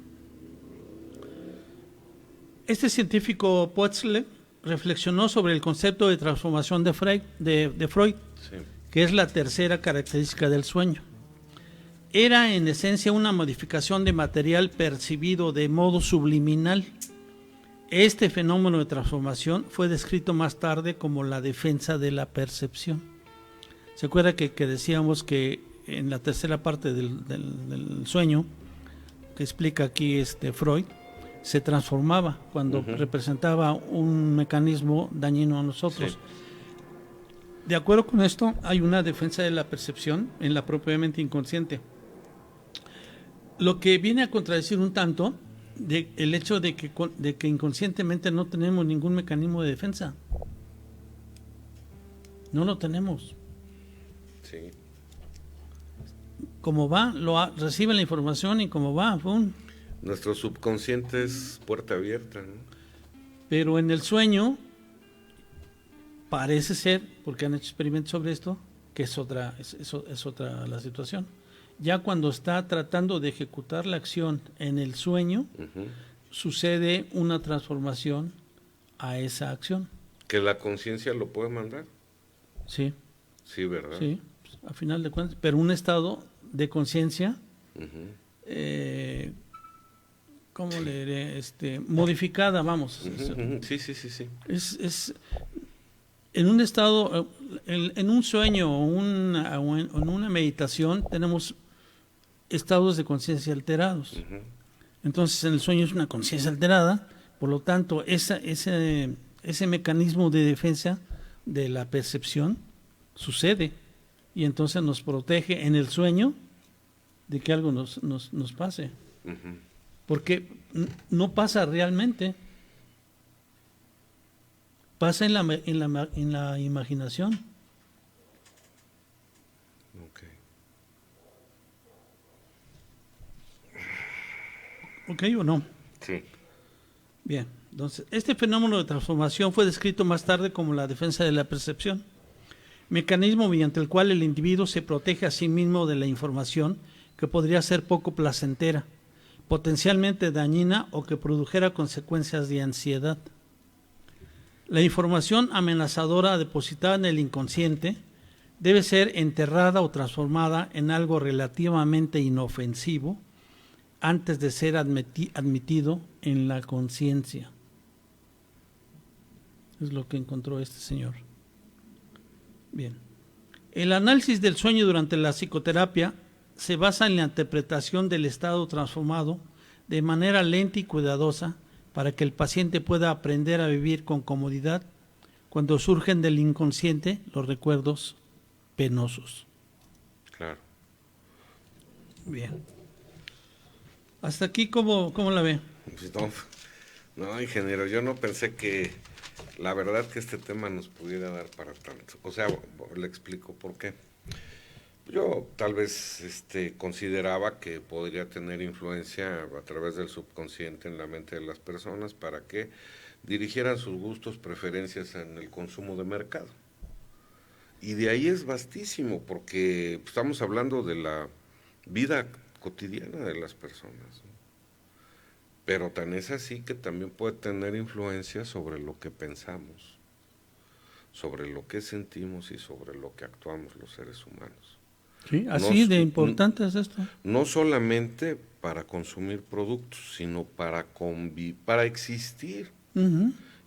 [SPEAKER 2] Este científico Poetzle reflexionó sobre el concepto de transformación de Freud,
[SPEAKER 1] Sí.
[SPEAKER 2] que es la tercera característica del sueño. Era en esencia una modificación de material percibido de modo subliminal. Este fenómeno de transformación fue descrito más tarde como la defensa de la percepción. ¿Se acuerda que decíamos que en la tercera parte del sueño, que explica aquí Freud, se transformaba cuando representaba un mecanismo dañino a nosotros? Sí. De acuerdo con esto, hay una defensa de la percepción en la propia mente inconsciente. Lo que viene a contradecir un tanto el hecho de que inconscientemente no tenemos ningún mecanismo de defensa. No lo tenemos.
[SPEAKER 1] Sí.
[SPEAKER 2] Como va, recibe la información y como va, ¡pum!
[SPEAKER 1] Nuestro subconsciente es puerta abierta, ¿no?
[SPEAKER 2] Pero en el sueño parece ser, porque han hecho experimentos sobre esto, que es otra la situación. Ya cuando está tratando de ejecutar la acción en el sueño, sucede una transformación a esa acción.
[SPEAKER 1] ¿Que la conciencia lo puede mandar?
[SPEAKER 2] Sí.
[SPEAKER 1] Sí, ¿verdad?
[SPEAKER 2] Sí, a final de cuentas, pero un estado de conciencia, ¿cómo le diré? Modificada, vamos.
[SPEAKER 1] Sí.
[SPEAKER 2] Es en un estado, en un sueño o en una meditación tenemos estados de conciencia alterados. Entonces en el sueño es una conciencia alterada, por lo tanto ese mecanismo de defensa de la percepción sucede y entonces nos protege en el sueño de que algo nos pase. Porque no pasa realmente, pasa en la imaginación. ¿Ok o no?
[SPEAKER 1] Sí.
[SPEAKER 2] Bien, entonces, este fenómeno de transformación fue descrito más tarde como la defensa de la percepción, mecanismo mediante el cual el individuo se protege a sí mismo de la información que podría ser poco placentera, potencialmente dañina o que produjera consecuencias de ansiedad. La información amenazadora depositada en el inconsciente debe ser enterrada o transformada en algo relativamente inofensivo antes de ser admitido en la conciencia. Es lo que encontró este señor. Bien. El análisis del sueño durante la psicoterapia se basa en la interpretación del estado transformado de manera lenta y cuidadosa para que el paciente pueda aprender a vivir con comodidad cuando surgen del inconsciente los recuerdos penosos.
[SPEAKER 1] Claro.
[SPEAKER 2] Bien. Hasta aquí, ¿cómo la ve?
[SPEAKER 1] Pues no, ingeniero, yo no pensé que la verdad que este tema nos pudiera dar para tanto. O sea, le explico por qué. Yo tal vez consideraba que podría tener influencia a través del subconsciente en la mente de las personas para que dirigieran sus gustos, preferencias en el consumo de mercado. Y de ahí es vastísimo, porque estamos hablando de la vida cotidiana de las personas, ¿no? Pero tan es así que también puede tener influencia sobre lo que pensamos, sobre lo que sentimos y sobre lo que actuamos los seres humanos.
[SPEAKER 2] Sí, así de importante es esto.
[SPEAKER 1] No solamente para consumir productos, sino para existir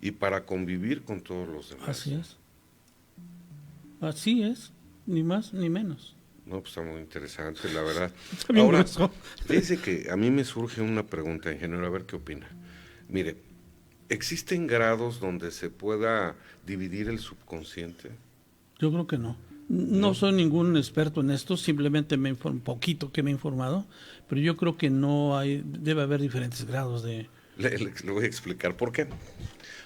[SPEAKER 1] y para convivir con todos los demás.
[SPEAKER 2] Así es, ni más ni menos.
[SPEAKER 1] No, pues está muy interesante, la verdad.
[SPEAKER 2] Está bien. Ahora,
[SPEAKER 1] fíjese que a mí me surge una pregunta, ingeniero, a ver qué opina. Mire, ¿existen grados donde se pueda dividir el subconsciente?
[SPEAKER 2] Yo creo que no. No soy ningún experto en esto, simplemente me informo un poquito que me he informado, pero yo creo que debe haber diferentes grados de...
[SPEAKER 1] Le voy a explicar por qué.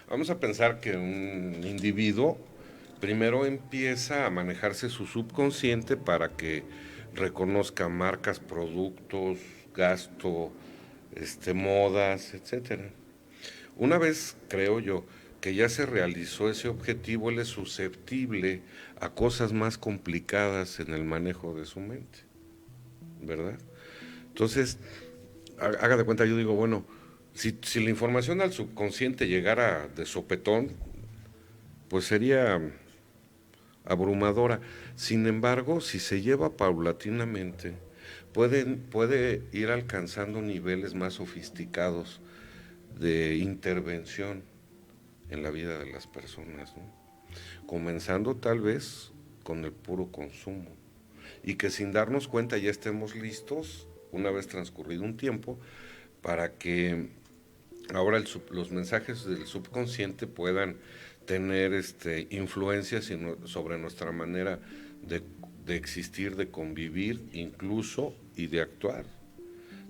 [SPEAKER 1] Vamos a pensar que un individuo primero empieza a manejarse su subconsciente para que reconozca marcas, productos, gasto, modas, etcétera. Una vez, creo yo, que ya se realizó ese objetivo, él es susceptible a cosas más complicadas en el manejo de su mente, ¿verdad? Entonces, haga de cuenta, yo digo, bueno, si la información al subconsciente llegara de sopetón, pues sería abrumadora. Sin embargo, si se lleva paulatinamente, puede ir alcanzando niveles más sofisticados de intervención en la vida de las personas, ¿no? Comenzando tal vez con el puro consumo, y que sin darnos cuenta ya estemos listos, una vez transcurrido un tiempo, para que ahora los mensajes del subconsciente puedan tener influencia sobre nuestra manera de existir, de convivir incluso y de actuar,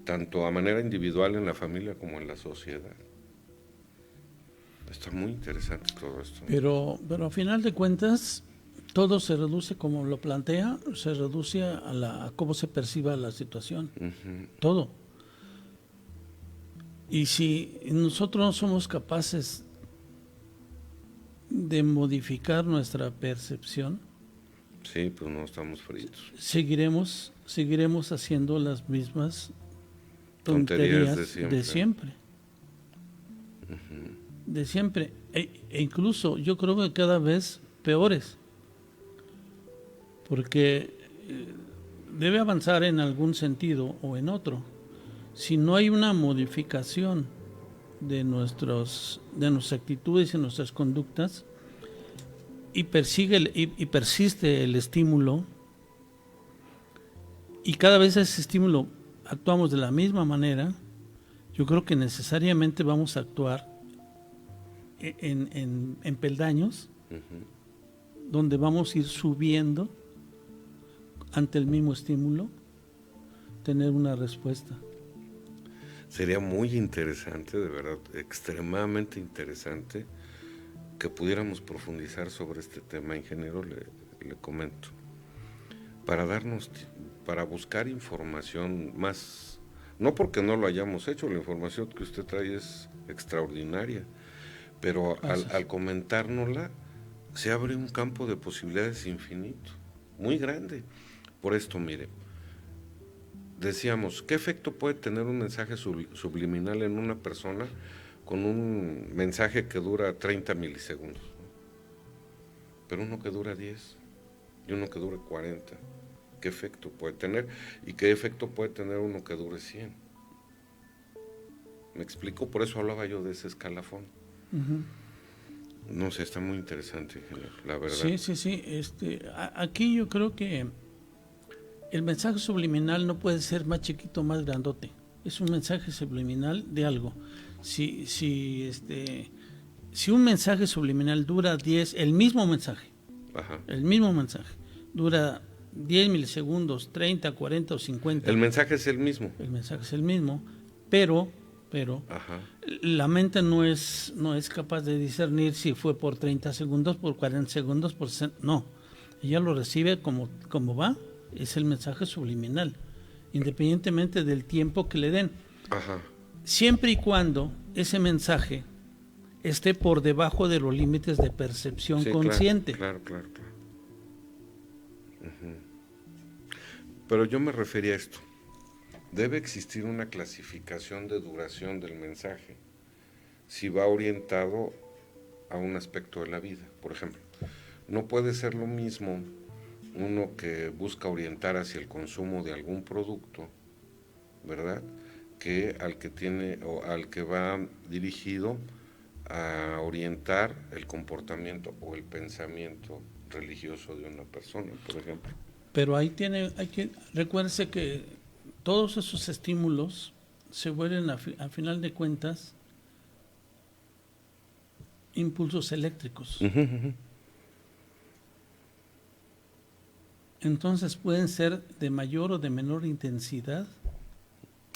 [SPEAKER 1] tanto a manera individual en la familia como en la sociedad. Está muy interesante todo esto.
[SPEAKER 2] Pero a final de cuentas, todo se reduce, como lo plantea, se reduce a cómo se perciba la situación. Uh-huh. Todo. Y si nosotros no somos capaces de modificar nuestra percepción,
[SPEAKER 1] sí, pues no estamos fritos.
[SPEAKER 2] Seguiremos haciendo las mismas tonterías de siempre. Uh-huh. De siempre, e incluso yo creo que cada vez peores, porque debe avanzar en algún sentido o en otro. Si no hay una modificación de nuestras actitudes y nuestras conductas, y persiste el estímulo, y cada vez ese estímulo actuamos de la misma manera, yo creo que necesariamente vamos a actuar en peldaños, uh-huh, donde vamos a ir subiendo ante el mismo estímulo, tener una respuesta.
[SPEAKER 1] Sería muy interesante, de verdad, extremadamente interesante, que pudiéramos profundizar sobre este tema. Ingeniero, le comento, para buscar información más, no porque no lo hayamos hecho, la información que usted trae es extraordinaria, pero al comentárnosla se abre un campo de posibilidades infinito, muy grande. Por esto, mire, decíamos, ¿qué efecto puede tener un mensaje subliminal en una persona con un mensaje que dura 30 milisegundos? Pero uno que dura 10 y uno que dura 40, ¿qué efecto puede tener? ¿Y qué efecto puede tener uno que dure 100? ¿Me explico? Por eso hablaba yo de ese escalafón. Uh-huh. No sé, está muy interesante, la verdad.
[SPEAKER 2] Sí. Aquí yo creo que el mensaje subliminal no puede ser más chiquito o más grandote. Es un mensaje subliminal de algo. Si un mensaje subliminal dura 10, el mismo mensaje, ajá, el mismo mensaje, dura 10 milisegundos, 30, 40 o 50.
[SPEAKER 1] El mensaje es el mismo.
[SPEAKER 2] El mensaje es el mismo, pero ajá, la mente no es capaz de discernir si fue por 30 segundos, por 40 segundos, no. Ella lo recibe como va, es el mensaje subliminal, independientemente del tiempo que le den.
[SPEAKER 1] Ajá.
[SPEAKER 2] Siempre y cuando ese mensaje esté por debajo de los límites de percepción consciente.
[SPEAKER 1] Claro. Uh-huh. Pero yo me refería a esto. Debe existir una clasificación de duración del mensaje, si va orientado a un aspecto de la vida. Por ejemplo, no puede ser lo mismo uno que busca orientar hacia el consumo de algún producto, ¿verdad?, que al que va dirigido a orientar el comportamiento o el pensamiento religioso de una persona, por ejemplo.
[SPEAKER 2] Pero recuérdese que todos esos estímulos se vuelven a final de cuentas impulsos eléctricos. Uh-huh, uh-huh. Entonces pueden ser de mayor o de menor intensidad.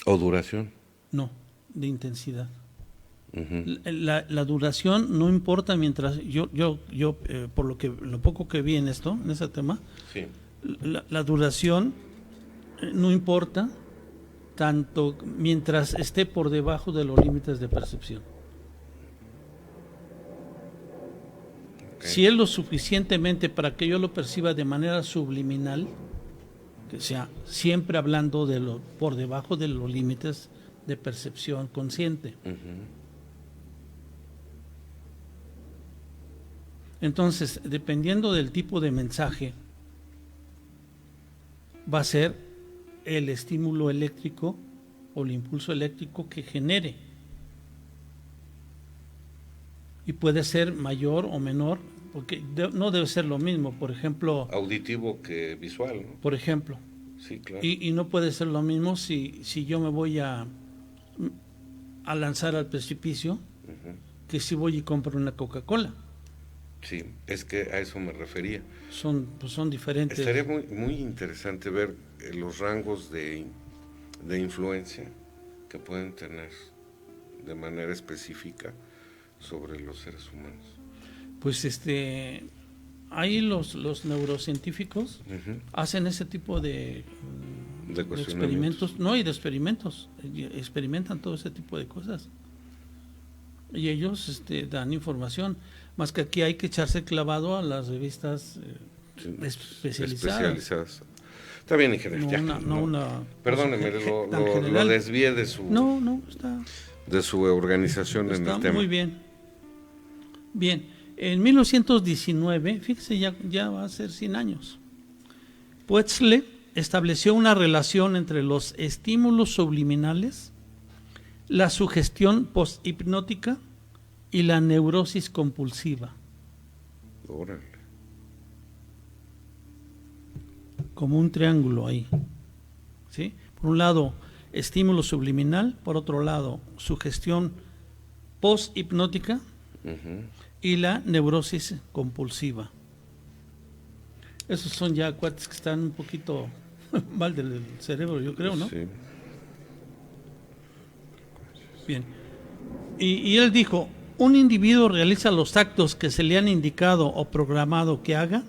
[SPEAKER 1] ¿O duración?
[SPEAKER 2] No, de intensidad. Uh-huh. La duración no importa mientras yo por lo poco que vi en ese tema,
[SPEAKER 1] sí,
[SPEAKER 2] la duración no importa tanto mientras esté por debajo de los límites de percepción. Si es lo suficientemente para que yo lo perciba de manera subliminal, que sea siempre hablando de lo por debajo de los límites de percepción consciente. Entonces, dependiendo del tipo de mensaje, va a ser el estímulo eléctrico o el impulso eléctrico que genere. Y puede ser mayor o menor, porque no debe ser lo mismo, por ejemplo...
[SPEAKER 1] Auditivo que visual, ¿no?
[SPEAKER 2] Por ejemplo.
[SPEAKER 1] Sí, claro.
[SPEAKER 2] Y no puede ser lo mismo si yo me voy a lanzar al precipicio, que si voy y compro una Coca-Cola.
[SPEAKER 1] Sí, es que a eso me refería.
[SPEAKER 2] Son diferentes.
[SPEAKER 1] Estaría muy interesante ver los rangos de influencia que pueden tener de manera específica sobre los seres humanos.
[SPEAKER 2] Pues ahí los neurocientíficos hacen ese tipo de experimentos, y de experimentos, experimentan todo ese tipo de cosas. Y ellos dan información, más que aquí hay que echarse clavado a las revistas especializadas.
[SPEAKER 1] Está bien, ingeniero. Perdóneme, lo desvié de su de su organización en el tema.
[SPEAKER 2] Muy bien. Bien, en 1919, fíjese, ya va a ser 100 años, Poetzle estableció una relación entre los estímulos subliminales, la sugestión posthipnótica y la neurosis compulsiva.
[SPEAKER 1] Órale.
[SPEAKER 2] Como un triángulo ahí, ¿sí? Por un lado, estímulo subliminal, por otro lado, sugestión posthipnótica y la neurosis compulsiva. Esos son ya cuates que están un poquito mal del cerebro, yo creo, ¿no?
[SPEAKER 1] Sí.
[SPEAKER 2] Bien. Y él dijo, un individuo realiza los actos que se le han indicado o programado que haga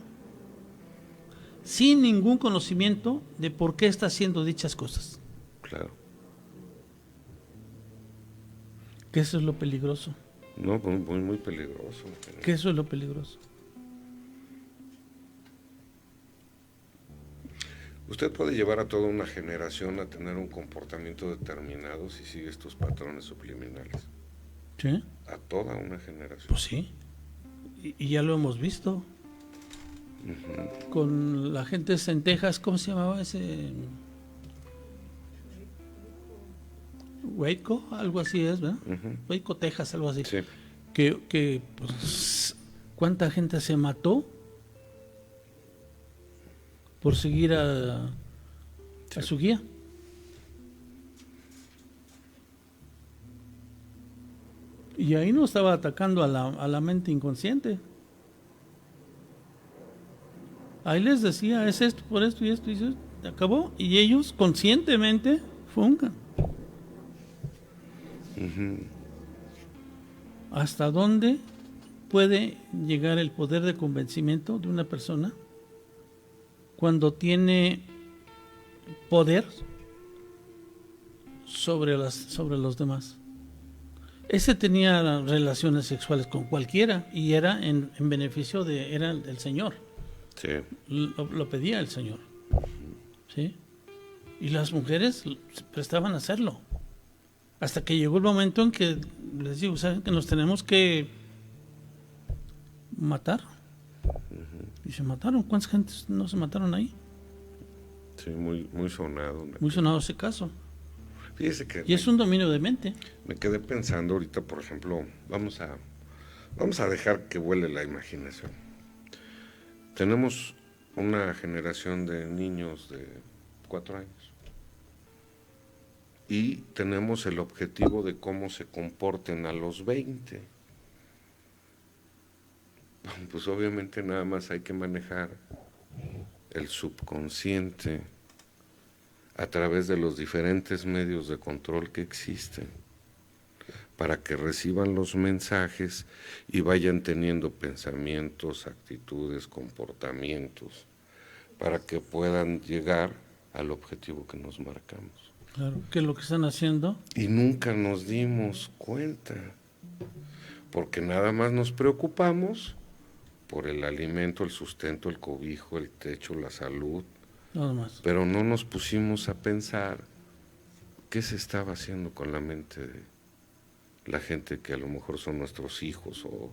[SPEAKER 2] sin ningún conocimiento de por qué está haciendo dichas cosas.
[SPEAKER 1] Claro.
[SPEAKER 2] Que eso es lo peligroso.
[SPEAKER 1] No, muy peligroso.
[SPEAKER 2] Que eso es lo peligroso.
[SPEAKER 1] Usted puede llevar a toda una generación a tener un comportamiento determinado si sigue estos patrones subliminales.
[SPEAKER 2] ¿Sí?
[SPEAKER 1] A toda una generación.
[SPEAKER 2] Pues sí. Y ya lo hemos visto. Con la gente en Texas, ¿cómo se llamaba ese? Waco, algo así es, ¿verdad? Waco, Texas, algo así.
[SPEAKER 1] Sí.
[SPEAKER 2] Que pues, ¿cuánta gente se mató por seguir a su guía? Y ahí no estaba atacando a la mente inconsciente. Ahí les decía, es esto, por esto y esto, y eso, acabó. Y ellos conscientemente funcan. ¿Hasta dónde puede llegar el poder de convencimiento de una persona cuando tiene poder sobre los demás? Ese tenía relaciones sexuales con cualquiera y era en beneficio era del Señor.
[SPEAKER 1] Sí.
[SPEAKER 2] Lo pedía el Señor. ¿Sí? Y las mujeres se prestaban a hacerlo. Hasta que llegó el momento en que les digo, ¿saben que nos tenemos que matar? Y se mataron. ¿Cuántas gentes no se mataron ahí?
[SPEAKER 1] Sí, muy sonado.
[SPEAKER 2] Muy sonado ese caso.
[SPEAKER 1] Fíjese que
[SPEAKER 2] y es un dominio de mente.
[SPEAKER 1] Me quedé pensando ahorita, por ejemplo, vamos a dejar que vuele la imaginación. Tenemos una generación de niños de 4 años y tenemos el objetivo de cómo se comporten a los 20. Pues obviamente nada más hay que manejar el subconsciente a través de los diferentes medios de control que existen para que reciban los mensajes y vayan teniendo pensamientos, actitudes, comportamientos, para que puedan llegar al objetivo que nos marcamos.
[SPEAKER 2] Claro, ¿qué es lo que están haciendo?
[SPEAKER 1] Y nunca nos dimos cuenta, porque nada más nos preocupamos por el alimento, el sustento, el cobijo, el techo, la salud,
[SPEAKER 2] Nada más.
[SPEAKER 1] pero no nos pusimos a pensar qué se estaba haciendo con la mente de la gente que a lo mejor son nuestros hijos o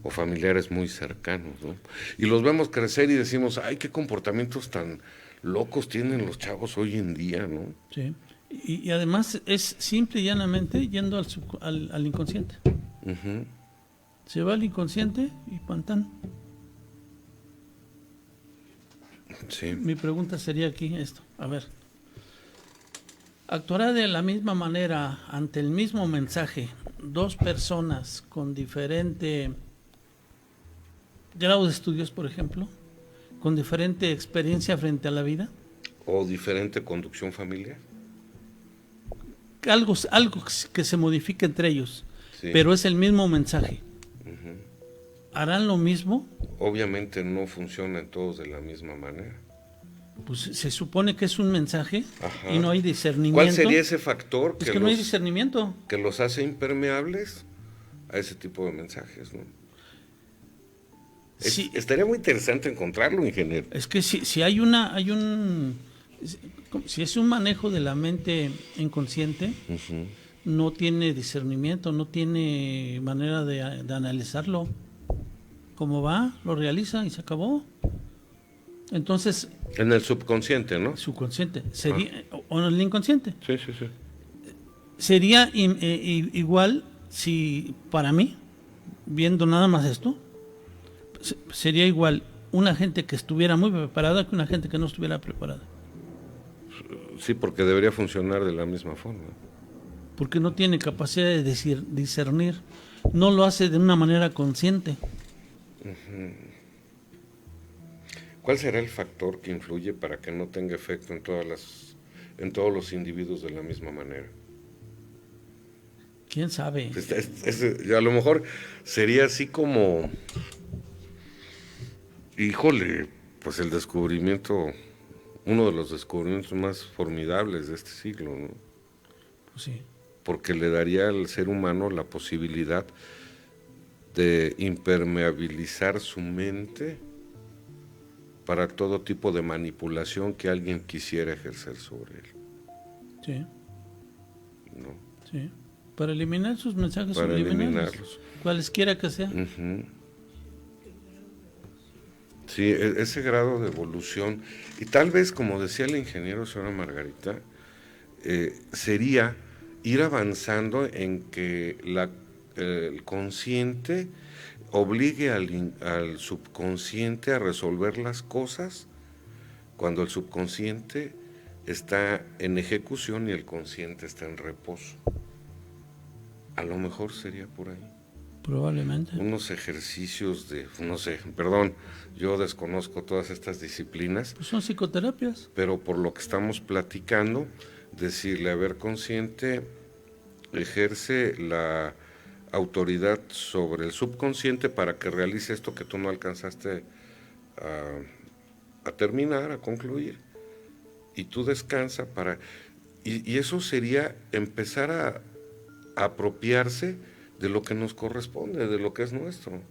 [SPEAKER 1] familiares muy cercanos, ¿no? Y los vemos crecer y decimos, ay, qué comportamientos tan locos tienen los chavos hoy en día, ¿no?
[SPEAKER 2] Sí. Y además es simple y llanamente yendo al inconsciente.
[SPEAKER 1] Uh-huh.
[SPEAKER 2] Se va al inconsciente y pantán.
[SPEAKER 1] Sí.
[SPEAKER 2] Mi pregunta sería aquí esto. A ver. ¿Actuará de la misma manera ante el mismo mensaje dos personas con diferente grado de estudios, por ejemplo, con diferente experiencia frente a la vida?
[SPEAKER 1] ¿O diferente conducción familiar?
[SPEAKER 2] Algo que se modifique entre ellos,
[SPEAKER 1] Sí.
[SPEAKER 2] pero es el mismo mensaje.
[SPEAKER 1] Uh-huh.
[SPEAKER 2] ¿Harán lo mismo?
[SPEAKER 1] Obviamente no funcionan todos de la misma manera.
[SPEAKER 2] Pues se supone que es un mensaje.
[SPEAKER 1] Ajá.
[SPEAKER 2] Y no hay discernimiento.
[SPEAKER 1] ¿Cuál sería ese factor
[SPEAKER 2] Es que no hay discernimiento.
[SPEAKER 1] que los hace impermeables a ese tipo de mensajes, ¿no?
[SPEAKER 2] Sí.
[SPEAKER 1] Estaría muy interesante encontrarlo, ingeniero.
[SPEAKER 2] Es que si si es un manejo de la mente inconsciente,
[SPEAKER 1] Uh-huh.
[SPEAKER 2] no tiene discernimiento, no tiene manera de analizarlo. Como va, lo realiza y se acabó. Entonces,
[SPEAKER 1] En el subconsciente, ¿no?
[SPEAKER 2] subconsciente sería, o en el inconsciente,
[SPEAKER 1] Sí, sí, sí.
[SPEAKER 2] sería igual si para mí, viendo nada más esto, sería igual una gente que estuviera muy preparada que una gente que no estuviera preparada.
[SPEAKER 1] Sí, porque debería funcionar de la misma forma.
[SPEAKER 2] Porque no tiene capacidad de discernir, no lo hace de una manera consciente.
[SPEAKER 1] Uh-huh. ¿Cuál será el factor que influye para que no tenga efecto en todos los individuos de la misma manera?
[SPEAKER 2] ¿Quién sabe?
[SPEAKER 1] A lo mejor sería así como, híjole, pues el descubrimiento, uno de los descubrimientos más formidables de este siglo, ¿no?
[SPEAKER 2] Pues sí.
[SPEAKER 1] Porque le daría al ser humano la posibilidad de impermeabilizar su mente para todo tipo de manipulación que alguien quisiera ejercer sobre él.
[SPEAKER 2] Sí.
[SPEAKER 1] ¿No?
[SPEAKER 2] Sí. Para eliminar sus mensajes
[SPEAKER 1] Para
[SPEAKER 2] subliminales.
[SPEAKER 1] eliminarlos.
[SPEAKER 2] Cualesquiera que sea.
[SPEAKER 1] Uh-huh. Sí, ese grado de evolución, y tal vez, como decía el ingeniero, señora Margarita, sería ir avanzando en que el consciente obligue al subconsciente a resolver las cosas cuando el subconsciente está en ejecución y el consciente está en reposo. A lo mejor sería por ahí.
[SPEAKER 2] Probablemente.
[SPEAKER 1] Unos ejercicios no sé, perdón, yo desconozco todas estas disciplinas.
[SPEAKER 2] Pues son psicoterapias.
[SPEAKER 1] Pero por lo que estamos platicando, decirle, a ver, consciente, ejerce la autoridad sobre el subconsciente para que realice esto que tú no alcanzaste a terminar, a concluir, y tú descansa y eso sería empezar a apropiarse de lo que nos corresponde, de lo que es nuestro,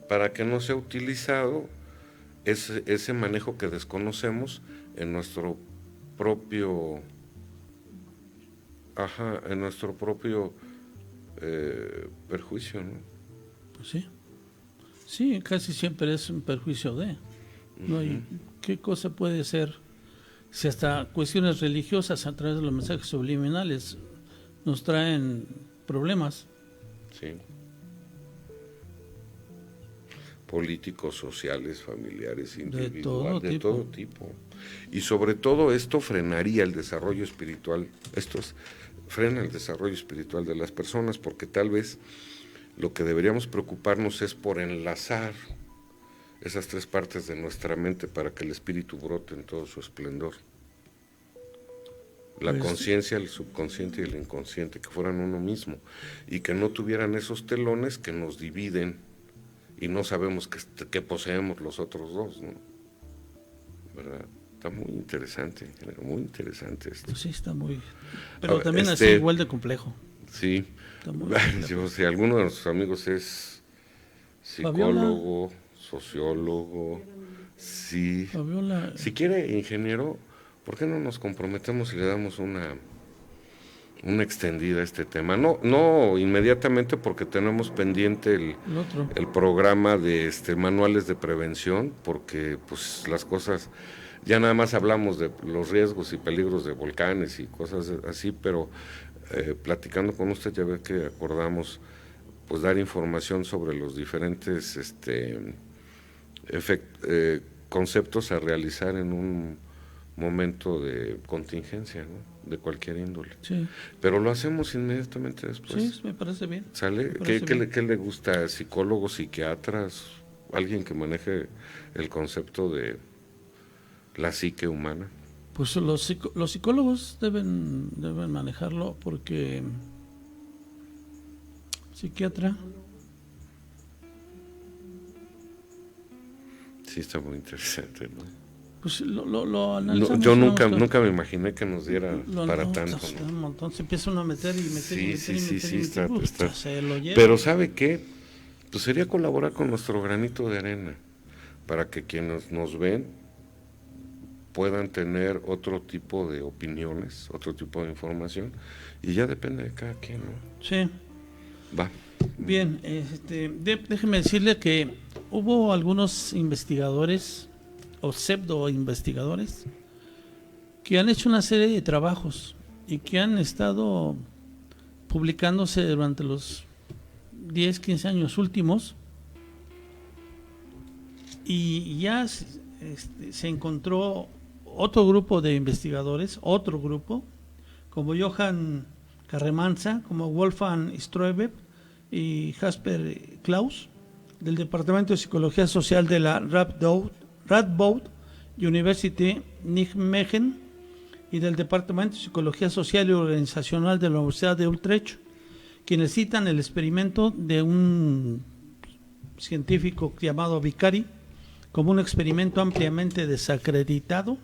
[SPEAKER 1] para que no sea utilizado ese manejo que desconocemos en nuestro propio perjuicio, ¿no?
[SPEAKER 2] Pues sí. Sí, casi siempre es un perjuicio de. No hay, ¿qué cosa puede ser? Si hasta cuestiones religiosas a través de los mensajes subliminales nos traen problemas.
[SPEAKER 1] Sí. Políticos, sociales, familiares, individuales, de todo tipo. Y sobre todo esto frenaría el desarrollo espiritual. Frena el desarrollo espiritual de las personas, porque tal vez lo que deberíamos preocuparnos es por enlazar esas tres partes de nuestra mente para que el espíritu brote en todo su esplendor. La conciencia, el subconsciente y el inconsciente, que fueran uno mismo, y que no tuvieran esos telones que nos dividen y no sabemos qué poseemos los otros dos, ¿no? ¿Verdad? Está muy interesante esto.
[SPEAKER 2] Pues sí, está muy... Pero también así igual de complejo.
[SPEAKER 1] Sí.
[SPEAKER 2] Está muy complejo.
[SPEAKER 1] Si alguno de nuestros amigos psicólogo, sociólogo. Sí.
[SPEAKER 2] Fabiola.
[SPEAKER 1] Si quiere, ingeniero, ¿por qué no nos comprometemos y le damos una extendida a este tema? No inmediatamente, porque tenemos pendiente el programa de manuales de prevención, porque pues las cosas, ya nada más hablamos de los riesgos y peligros de volcanes y cosas así, pero platicando con usted ya ve que acordamos pues dar información sobre los diferentes conceptos a realizar en un momento de contingencia, ¿no? De cualquier índole.
[SPEAKER 2] Sí.
[SPEAKER 1] Pero lo hacemos inmediatamente después.
[SPEAKER 2] Sí, me parece bien.
[SPEAKER 1] ¿Sale? ¿Qué le gusta? ¿Psicólogos, psiquiatras? ¿Alguien que maneje el concepto de la psique humana?
[SPEAKER 2] Pues los psicólogos deben manejarlo, porque psiquiatra.
[SPEAKER 1] Sí, está muy interesante, ¿no?
[SPEAKER 2] Pues lo analizamos.
[SPEAKER 1] Yo nunca me imaginé que nos diera para tanto, ¿no?
[SPEAKER 2] Un montón, se empieza uno a meter y meter
[SPEAKER 1] está.
[SPEAKER 2] Se lo lleva.
[SPEAKER 1] Pero ¿sabe qué? Pues sería colaborar con nuestro granito de arena, para que quienes nos ven puedan tener otro tipo de opiniones, otro tipo de información, y ya depende de cada quien, ¿no?
[SPEAKER 2] Sí.
[SPEAKER 1] Va.
[SPEAKER 2] Bien, déjeme decirle que hubo algunos investigadores o pseudo investigadores que han hecho una serie de trabajos y que han estado publicándose durante los 10, 15 años últimos, y ya se encontró otro grupo de investigadores, como Johann Carremanza, como Wolfgang Stroebe y Jasper Klaus, del Departamento de Psicología Social de la Radboud University Nijmegen, y del Departamento de Psicología Social y Organizacional de la Universidad de Utrecht, quienes citan el experimento de un científico llamado Vicari como un experimento ampliamente desacreditado,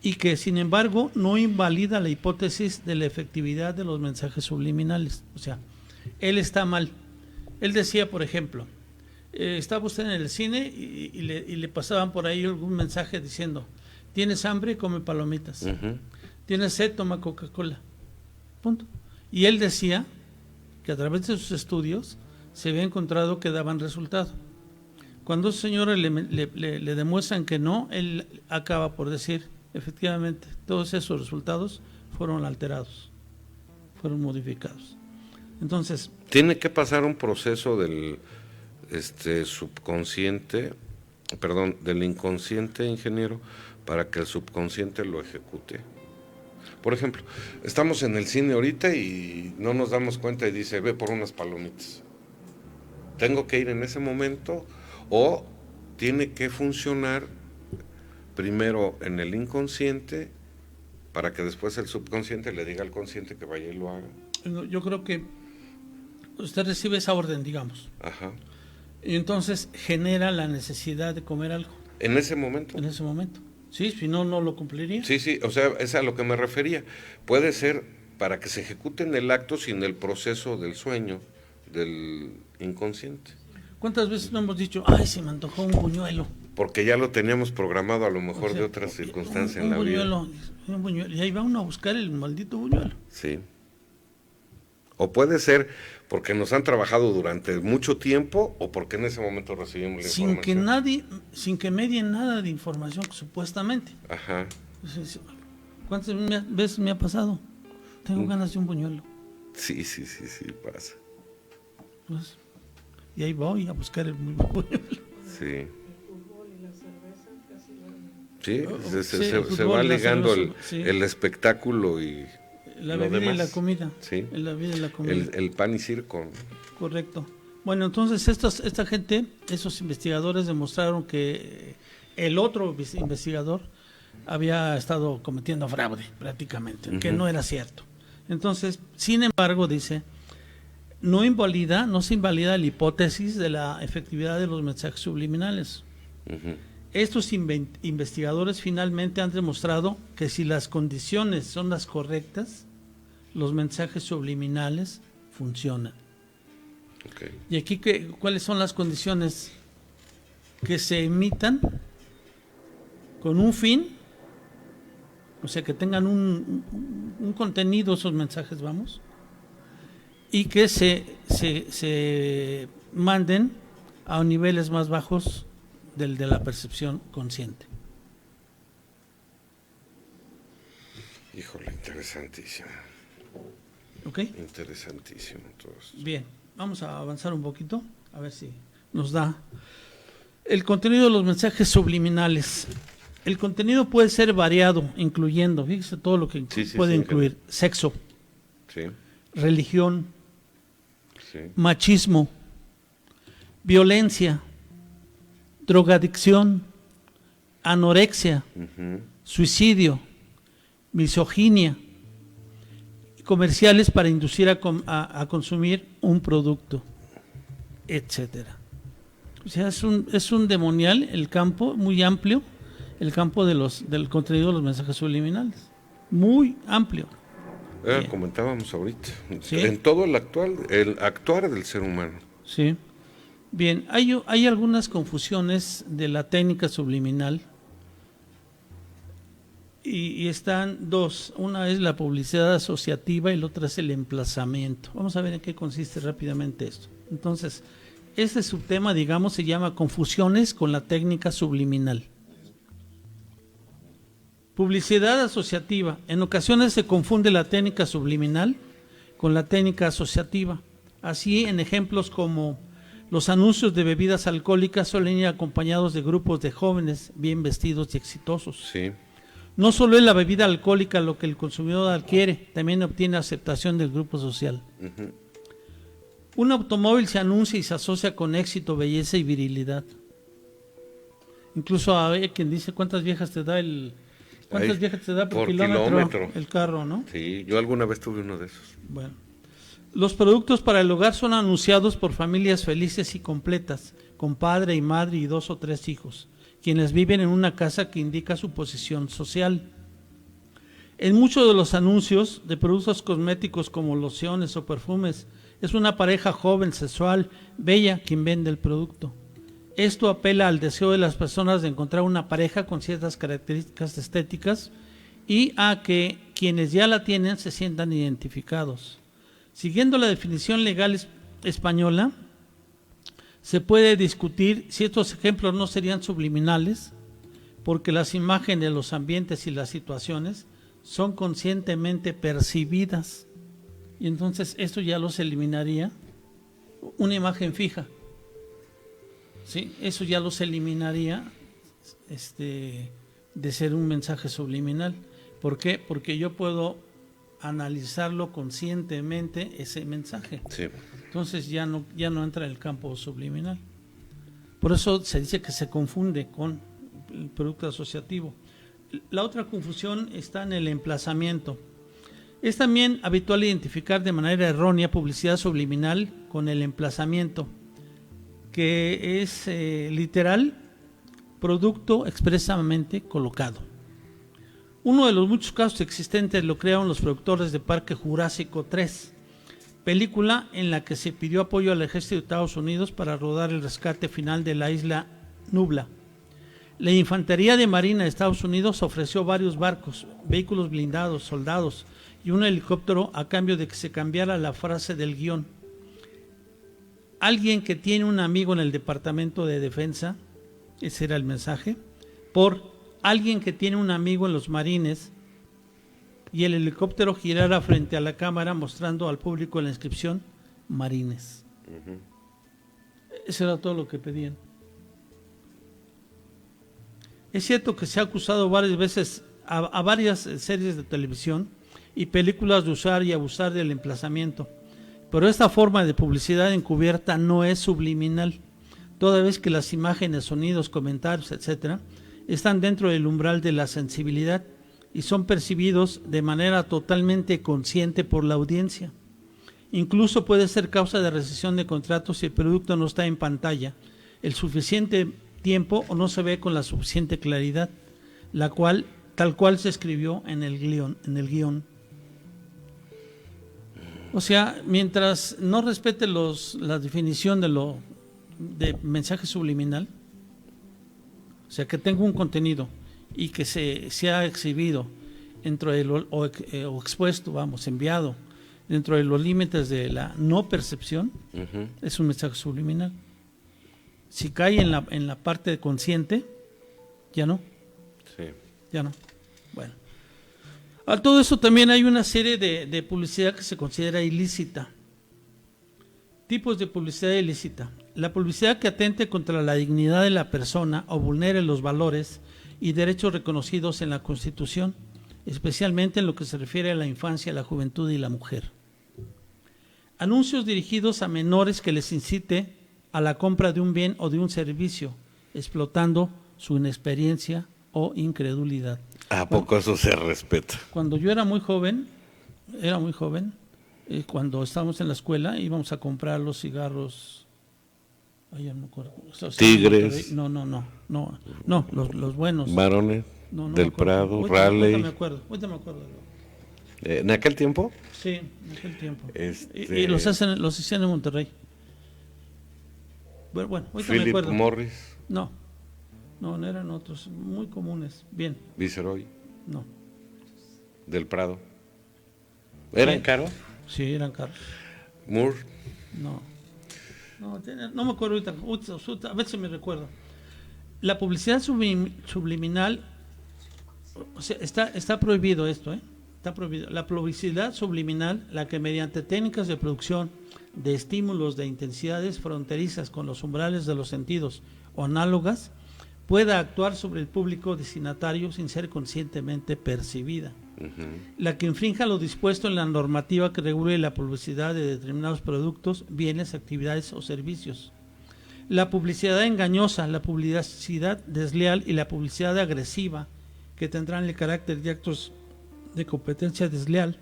[SPEAKER 2] y que sin embargo no invalida la hipótesis de la efectividad de los mensajes subliminales. O sea, él está mal. Él decía, por ejemplo, estaba usted en el cine y le pasaban por ahí algún mensaje diciendo: tienes hambre, come palomitas. Tienes sed, toma Coca-Cola. Punto. Y él decía que a través de sus estudios se había encontrado que daban resultado. Cuando esos señores le demuestran que no, él acaba por decir: efectivamente, todos esos resultados fueron alterados, fueron modificados. Entonces,
[SPEAKER 1] tiene que pasar un proceso del subconsciente, perdón, del inconsciente, ingeniero, para que el subconsciente lo ejecute. Por ejemplo, estamos en el cine ahorita y no nos damos cuenta y dice: ve por unas palomitas. ¿Tengo que ir en ese momento o tiene que funcionar primero en el inconsciente para que después el subconsciente le diga al consciente que vaya y lo haga?
[SPEAKER 2] Yo creo que usted recibe esa orden, digamos.
[SPEAKER 1] Ajá.
[SPEAKER 2] Y entonces genera la necesidad de comer algo.
[SPEAKER 1] ¿En ese momento?
[SPEAKER 2] En ese momento. Sí, si no, no lo cumpliría.
[SPEAKER 1] Sí, o sea, es a lo que me refería. Puede ser para que se ejecute en el acto sin el proceso del sueño, del inconsciente.
[SPEAKER 2] ¿Cuántas veces no hemos dicho: ay, se me antojó un buñuelo?
[SPEAKER 1] Porque ya lo teníamos programado a lo mejor, o sea, de otras circunstancias en la vida.
[SPEAKER 2] Un buñuelo, y ahí va uno a buscar el maldito buñuelo.
[SPEAKER 1] Sí. O puede ser porque nos han trabajado durante mucho tiempo, o porque en ese momento recibimos la información.
[SPEAKER 2] Sin que medien nada de información, supuestamente.
[SPEAKER 1] Ajá.
[SPEAKER 2] ¿Cuántas veces me ha pasado? Tengo ganas de un buñuelo.
[SPEAKER 1] Sí, pasa.
[SPEAKER 2] Pues, y ahí voy a buscar el buñuelo.
[SPEAKER 1] Sí. Sí, se va ligando el espectáculo y
[SPEAKER 2] la bebida y la comida.
[SPEAKER 1] Sí.
[SPEAKER 2] La bebida y la comida.
[SPEAKER 1] El pan y circo.
[SPEAKER 2] Correcto. Bueno, entonces esta gente, esos investigadores, demostraron que el otro investigador había estado cometiendo fraude prácticamente, que no era cierto. Entonces, sin embargo, dice, no se invalida la hipótesis de la efectividad de los mensajes subliminales. Estos investigadores finalmente han demostrado que si las condiciones son las correctas, los mensajes subliminales funcionan.
[SPEAKER 1] Okay.
[SPEAKER 2] Y aquí, ¿cuáles son las condiciones? Que se emitan con un fin, o sea, que tengan un contenido esos mensajes, vamos, y que se manden a niveles más bajos del de la percepción consciente.
[SPEAKER 1] Híjole, interesantísimo.
[SPEAKER 2] ¿Ok?
[SPEAKER 1] Interesantísimo todo esto.
[SPEAKER 2] Bien, vamos a avanzar un poquito, a ver si nos da. El contenido de los mensajes subliminales. El contenido puede ser variado, incluyendo, fíjese todo lo que puede incluir: sexo, religión, machismo, violencia, drogadicción, anorexia, suicidio, misoginia, comerciales para inducir a consumir un producto, etcétera. O sea, es un demonial el campo, muy amplio, el campo del contenido de los mensajes subliminales, muy amplio.
[SPEAKER 1] Comentábamos ahorita,
[SPEAKER 2] ¿sí?
[SPEAKER 1] En todo el actuar del ser humano.
[SPEAKER 2] Sí. Bien, hay algunas confusiones de la técnica subliminal y están dos. Una es la publicidad asociativa y la otra es el emplazamiento. Vamos a ver en qué consiste rápidamente esto. Entonces, este subtema, digamos, se llama confusiones con la técnica subliminal. Publicidad asociativa. En ocasiones se confunde la técnica subliminal con la técnica asociativa. Así, en ejemplos como los anuncios de bebidas alcohólicas suelen ir acompañados de grupos de jóvenes bien vestidos y exitosos.
[SPEAKER 1] Sí.
[SPEAKER 2] No solo es la bebida alcohólica lo que el consumidor adquiere, también obtiene aceptación del grupo social. Un automóvil se anuncia y se asocia con éxito, belleza y virilidad. Incluso hay quien dice cuántas viejas te da por kilómetro el carro, ¿no?
[SPEAKER 1] Sí, yo alguna vez tuve uno de esos.
[SPEAKER 2] Bueno. Los productos para el hogar son anunciados por familias felices y completas, con padre y madre y 2 o 3 hijos, quienes viven en una casa que indica su posición social. En muchos de los anuncios de productos cosméticos como lociones o perfumes, es una pareja joven, sexual, bella quien vende el producto. Esto apela al deseo de las personas de encontrar una pareja con ciertas características estéticas y a que quienes ya la tienen se sientan identificados. Siguiendo la definición legal española, se puede discutir si estos ejemplos no serían subliminales, porque las imágenes, los ambientes y las situaciones son conscientemente percibidas. Y entonces esto ya los eliminaría una imagen fija. ¿Sí? Eso ya los eliminaría de ser un mensaje subliminal. ¿Por qué? Porque yo puedo analizarlo conscientemente ese mensaje.
[SPEAKER 1] Sí.
[SPEAKER 2] Entonces ya no entra en el campo subliminal. Por eso se dice que se confunde con el producto asociativo. La otra confusión está en el emplazamiento. Es también habitual identificar de manera errónea publicidad subliminal con el emplazamiento, que es literal, producto expresamente colocado. Uno de los muchos casos existentes lo crearon los productores de Parque Jurásico 3, película en la que se pidió apoyo al ejército de Estados Unidos para rodar el rescate final de la isla Nubla. La Infantería de Marina de Estados Unidos ofreció varios barcos, vehículos blindados, soldados y un helicóptero a cambio de que se cambiara la frase del guión. Alguien que tiene un amigo en el Departamento de Defensa, ese era el mensaje, por alguien que tiene un amigo en los Marines, y el helicóptero girara frente a la cámara mostrando al público la inscripción Marines. Eso era todo lo que pedían. Es cierto que se ha acusado varias veces a varias series de televisión y películas de usar y abusar del emplazamiento, pero esta forma de publicidad encubierta no es subliminal, toda vez que las imágenes, sonidos, comentarios, etcétera, están dentro del umbral de la sensibilidad y son percibidos de manera totalmente consciente por la audiencia. Incluso puede ser causa de rescisión de contratos si el producto no está en pantalla el suficiente tiempo o no se ve con la suficiente claridad, tal cual se escribió en el guión. O sea, mientras no respete la definición de mensaje subliminal, o sea, que tenga un contenido y que sea exhibido dentro de o expuesto, enviado dentro de los límites de la no percepción, es un mensaje subliminal. Si cae en la parte consciente, ya no.
[SPEAKER 1] Sí.
[SPEAKER 2] Ya no. Bueno. A todo eso también hay una serie de publicidad que se considera ilícita. Tipos de publicidad ilícita. La publicidad que atente contra la dignidad de la persona o vulnere los valores y derechos reconocidos en la Constitución, especialmente en lo que se refiere a la infancia, la juventud y la mujer. Anuncios dirigidos a menores que les incite a la compra de un bien o de un servicio, explotando su inexperiencia o incredulidad.
[SPEAKER 1] ¿A poco eso se respeta?
[SPEAKER 2] Cuando yo era muy joven, cuando estábamos en la escuela, íbamos a comprar los cigarros. Ay, ya no me acuerdo.
[SPEAKER 1] Tigres.
[SPEAKER 2] No, los buenos.
[SPEAKER 1] Varones.
[SPEAKER 2] No
[SPEAKER 1] del Prado,
[SPEAKER 2] ahorita
[SPEAKER 1] Raleigh.
[SPEAKER 2] Ahorita me acuerdo.
[SPEAKER 1] ¿En aquel tiempo?
[SPEAKER 2] Sí, en aquel tiempo. Y los hicieron en Monterrey. Bueno, ahorita me
[SPEAKER 1] Philip
[SPEAKER 2] acuerdo.
[SPEAKER 1] Morris.
[SPEAKER 2] No eran otros, muy comunes. Bien.
[SPEAKER 1] Viceroy.
[SPEAKER 2] No.
[SPEAKER 1] Del Prado. ¿Eran
[SPEAKER 2] Sí.
[SPEAKER 1] caros?
[SPEAKER 2] Sí, eran caros.
[SPEAKER 1] Moore.
[SPEAKER 2] No me acuerdo ahorita, a ver si me recuerdo. La publicidad subliminal, o sea, está prohibido esto, está prohibido. La publicidad subliminal, la que mediante técnicas de producción de estímulos de intensidades fronterizas con los umbrales de los sentidos o análogas, pueda actuar sobre el público destinatario sin ser conscientemente percibida. La que infrinja lo dispuesto en la normativa que regule la publicidad de determinados productos, bienes, actividades o servicios. La publicidad engañosa, la publicidad desleal y la publicidad agresiva, que tendrán el carácter de actos de competencia desleal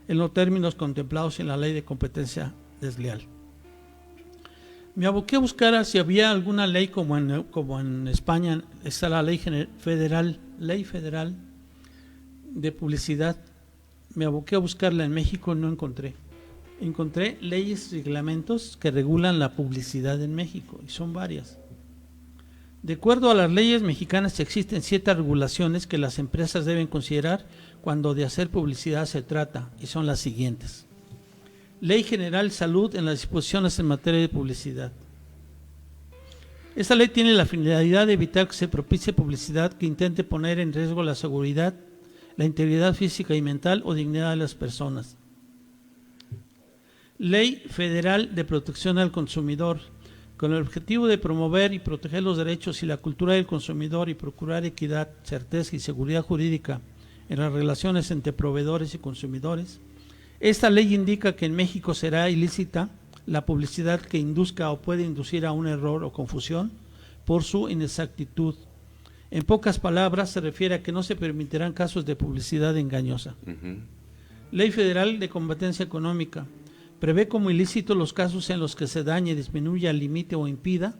[SPEAKER 2] en los términos contemplados en la ley de competencia desleal. Me aboqué a buscar si había alguna ley como en España está la ley federal de publicidad. Me aboqué a buscarla en México y no encontré. Encontré leyes y reglamentos que regulan la publicidad en México, y son varias. De acuerdo a las leyes mexicanas existen 7 regulaciones que las empresas deben considerar cuando de hacer publicidad se trata, y son las siguientes. Ley General de Salud en las disposiciones en materia de publicidad. Esta ley tiene la finalidad de evitar que se propicie publicidad que intente poner en riesgo la seguridad, la integridad física y mental o dignidad de las personas. Ley Federal de Protección al Consumidor, con el objetivo de promover y proteger los derechos y la cultura del consumidor y procurar equidad, certeza y seguridad jurídica en las relaciones entre proveedores y consumidores. Esta ley indica que en México será ilícita la publicidad que induzca o puede inducir a un error o confusión por su inexactitud. En pocas palabras, se refiere a que no se permitirán casos de publicidad engañosa. Ley Federal de Competencia Económica. Prevé como ilícito los casos en los que se dañe, disminuya, limite o impida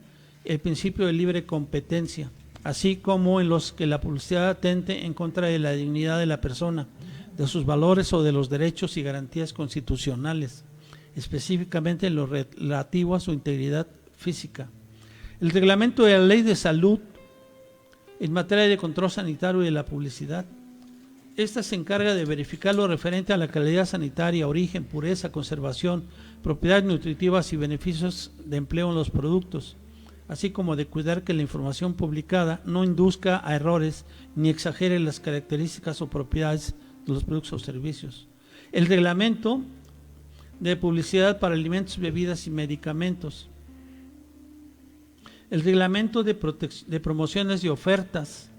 [SPEAKER 2] el principio de libre competencia, así como en los que la publicidad atente en contra de la dignidad de la persona, de sus valores o de los derechos y garantías constitucionales, específicamente en lo relativo a su integridad física. El reglamento de la Ley de Salud en materia de control sanitario y de la publicidad. Esta se encarga de verificar lo referente a la calidad sanitaria, origen, pureza, conservación, propiedades nutritivas y beneficios de empleo en los productos, así como de cuidar que la información publicada no induzca a errores ni exagere las características o propiedades de los productos o servicios. El reglamento de publicidad para alimentos, bebidas y medicamentos. El reglamento de promociones y ofertas.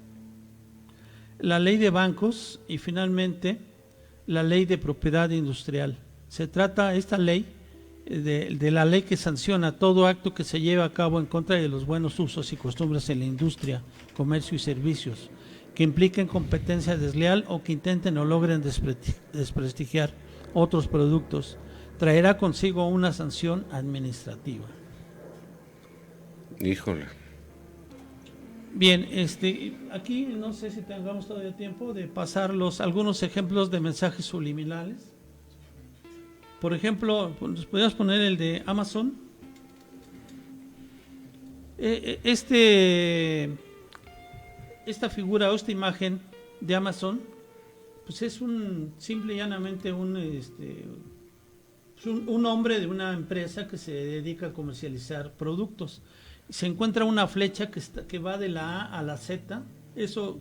[SPEAKER 2] La ley de bancos y finalmente la ley de propiedad industrial. Se trata esta ley de la ley que sanciona todo acto que se lleve a cabo en contra de los buenos usos y costumbres en la industria, comercio y servicios, que impliquen competencia desleal o que intenten o logren desprestigiar otros productos. Traerá consigo una sanción administrativa.
[SPEAKER 1] Híjole.
[SPEAKER 2] Bien, aquí no sé si tengamos todavía tiempo de pasar algunos ejemplos de mensajes subliminales. Por ejemplo, nos podríamos poner el de Amazon. Esta figura o esta imagen de Amazon, pues es simple y llanamente un hombre de una empresa que se dedica a comercializar productos. Se encuentra una flecha que va de la A a la Z. Eso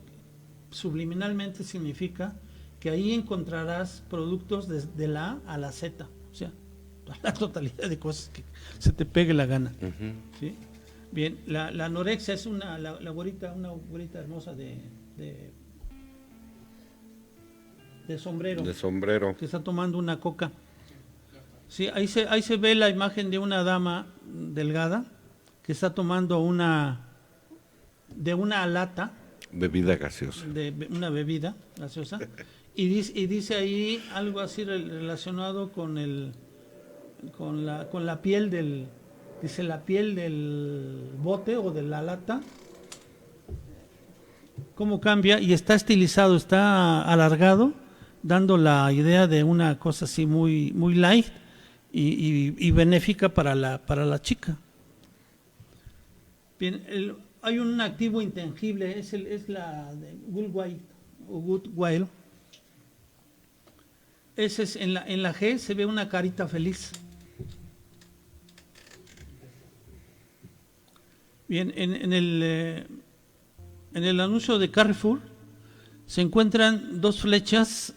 [SPEAKER 2] subliminalmente significa que ahí encontrarás productos de la A a la Z, o sea, la totalidad de cosas que se te pegue la gana. ¿Sí? Bien, la anorexia es una güerita hermosa de sombrero.
[SPEAKER 1] De sombrero.
[SPEAKER 2] Que está tomando una coca. Sí, ahí se ve la imagen de una dama delgada que está tomando de una lata.
[SPEAKER 1] Bebida gaseosa.
[SPEAKER 2] De una bebida gaseosa. Y dice ahí algo así relacionado con la piel dice la piel del bote o de la lata. Cómo cambia y está estilizado, está alargado, dando la idea de una cosa así muy, muy light y benéfica para la chica. Bien, hay un activo intangible, es la de Goodwill. Ese es en la G se ve una carita feliz. Bien, en el anuncio de Carrefour se encuentran dos flechas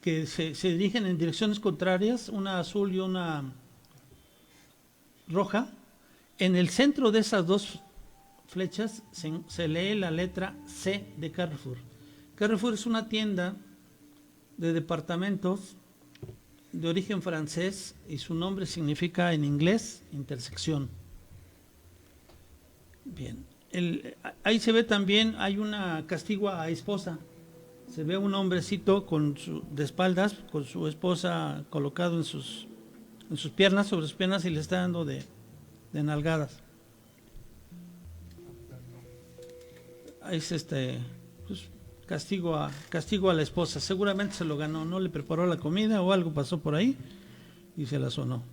[SPEAKER 2] que se dirigen en direcciones contrarias, una azul y una roja. En el centro de esas dos flechas se lee la letra C de Carrefour. Carrefour es una tienda de departamentos de origen francés y su nombre significa en inglés intersección. Bien, ahí se ve también, hay una castigo a esposa. Se ve un hombrecito de espaldas con su esposa colocado en sus piernas, sobre sus piernas, y le está dando de nalgadas. Ahí es pues, castigo a la esposa. Seguramente se lo ganó, no le preparó la comida o algo pasó por ahí y se la sonó.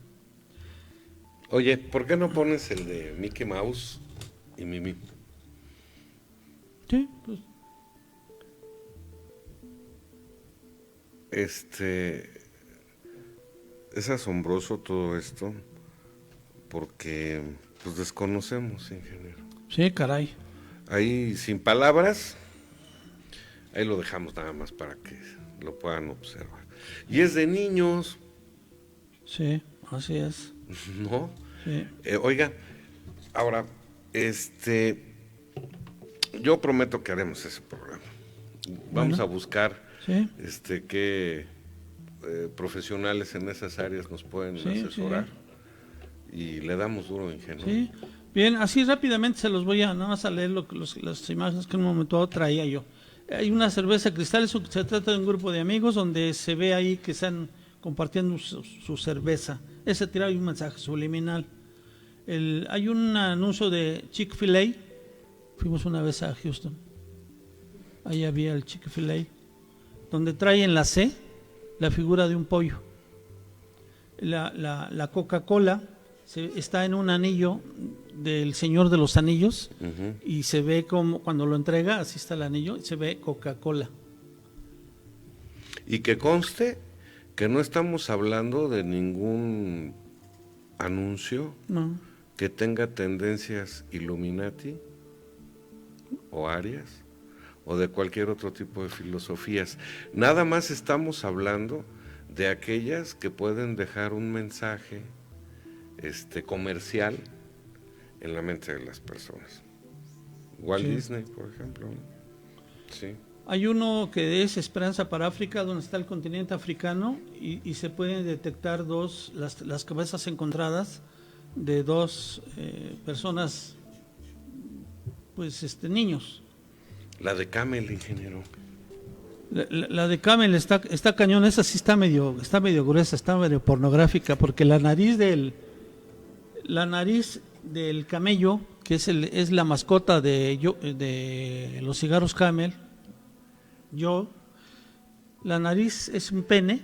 [SPEAKER 1] Oye, ¿por qué no pones el de Mickey Mouse y Mimi?
[SPEAKER 2] Sí, pues.
[SPEAKER 1] Es asombroso todo esto porque pues desconocemos, ingeniero.
[SPEAKER 2] Sí, caray.
[SPEAKER 1] Ahí sin palabras, ahí lo dejamos nada más para que lo puedan observar. Y es de niños.
[SPEAKER 2] Sí, así es.
[SPEAKER 1] ¿No?
[SPEAKER 2] Sí.
[SPEAKER 1] Oiga, ahora, yo prometo que haremos ese programa. Vamos a buscar qué profesionales en esas áreas nos pueden asesorar. Y le damos duro, ingeniero.
[SPEAKER 2] Sí. Bien, así rápidamente se los voy a nada más a leer las imágenes que en un momento traía yo. Hay una cerveza Cristal, eso se trata de un grupo de amigos donde se ve ahí que están compartiendo su cerveza. Ese trae un mensaje subliminal. Hay un anuncio de Chick-fil-A. Fuimos una vez a Houston. Ahí había el Chick-fil-A, donde trae en la C la figura de un pollo. La Coca-Cola está en un anillo del Señor de los Anillos, y se ve como cuando lo entrega, así está el anillo, y se ve Coca-Cola.
[SPEAKER 1] Y que conste que no estamos hablando de ningún anuncio que tenga tendencias Illuminati o Arias o de cualquier otro tipo de filosofías. Nada más estamos hablando de aquellas que pueden dejar un mensaje comercial en la mente de las personas. Walt Disney, por ejemplo. Sí.
[SPEAKER 2] Hay uno que es Esperanza para África, donde está el continente africano, y se pueden detectar las cabezas encontradas de dos personas, pues niños.
[SPEAKER 1] La de Camel, ingeniero.
[SPEAKER 2] La de Camel está cañón, esa sí está medio gruesa, está medio pornográfica, porque la nariz del camello, que es la mascota de los cigarros Camel, la nariz es un pene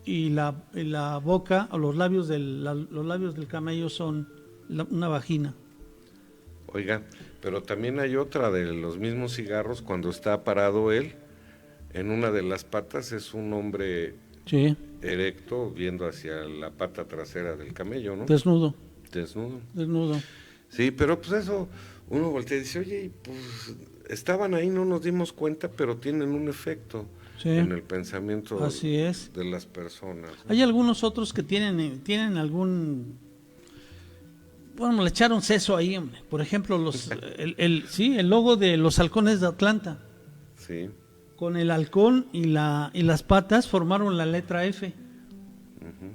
[SPEAKER 2] y la boca o los labios del camello son una vagina.
[SPEAKER 1] Oiga, pero también hay otra de los mismos cigarros, cuando está parado él, en una de las patas es un hombre
[SPEAKER 2] Sí.
[SPEAKER 1] erecto viendo hacia la pata trasera del camello, ¿no?
[SPEAKER 2] Desnudo.
[SPEAKER 1] Desnudo. Sí, pero pues eso, uno voltea y dice, oye, pues estaban ahí, no nos dimos cuenta, pero tienen un efecto en el pensamiento
[SPEAKER 2] Así es.
[SPEAKER 1] de las personas, ¿no?
[SPEAKER 2] Hay algunos otros que tienen algún... Bueno, le echaron seso ahí, hombre. Por ejemplo, el logo de los halcones de Atlanta.
[SPEAKER 1] Sí.
[SPEAKER 2] Con el halcón y las patas formaron la letra F.
[SPEAKER 1] Uh-huh.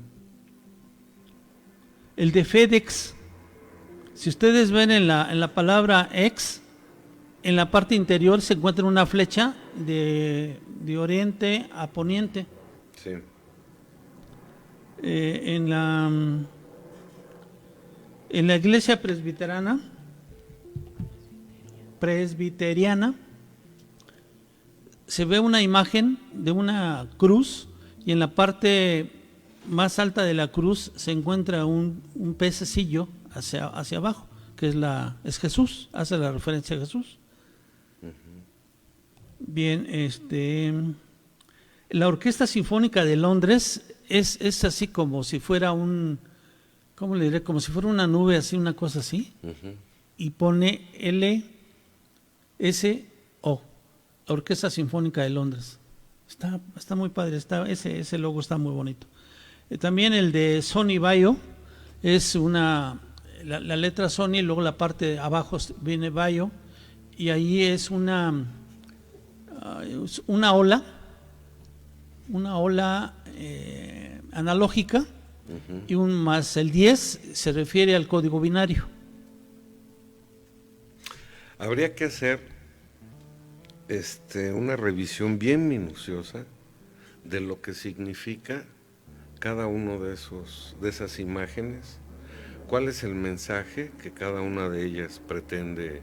[SPEAKER 2] El de FedEx. Si ustedes ven en la palabra X, en la parte interior se encuentra una flecha de oriente a poniente.
[SPEAKER 1] Sí.
[SPEAKER 2] En la iglesia presbiteriana, se ve una imagen de una cruz y en la parte más alta de la cruz se encuentra un pececillo hacia abajo, que es Jesús, hace la referencia a Jesús. Uh-huh. Bien, la Orquesta Sinfónica de Londres es así como si fuera ¿cómo le diré? Como si fuera una nube, así, una cosa así. Uh-huh. Y pone LSO, Orquesta Sinfónica de Londres. Está muy padre, ese logo está muy bonito. También el de Sony Bayo es la letra Sony, luego la parte de abajo viene Bayo, y ahí es una ola analógica. Uh-huh. Y un más el 10 se refiere al código binario.
[SPEAKER 1] Habría que hacer una revisión bien minuciosa de lo que significa cada uno de esas imágenes, cuál es el mensaje que cada una de ellas pretende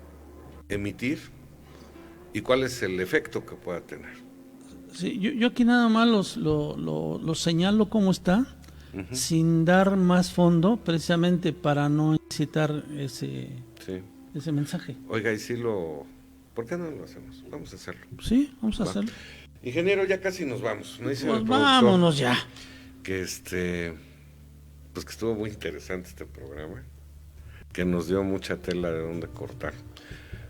[SPEAKER 1] emitir y cuál es el efecto que pueda tener.
[SPEAKER 2] Sí, yo aquí nada más los señalo cómo está. Uh-huh. Sin dar más fondo, precisamente para no incitar ese mensaje.
[SPEAKER 1] Oiga, y ¿por qué no lo hacemos? Vamos a hacerlo.
[SPEAKER 2] Sí, vamos a hacerlo.
[SPEAKER 1] Ingeniero, ya casi nos vamos.
[SPEAKER 2] Pues vámonos ya.
[SPEAKER 1] Que pues que estuvo muy interesante este programa, que nos dio mucha tela de dónde cortar.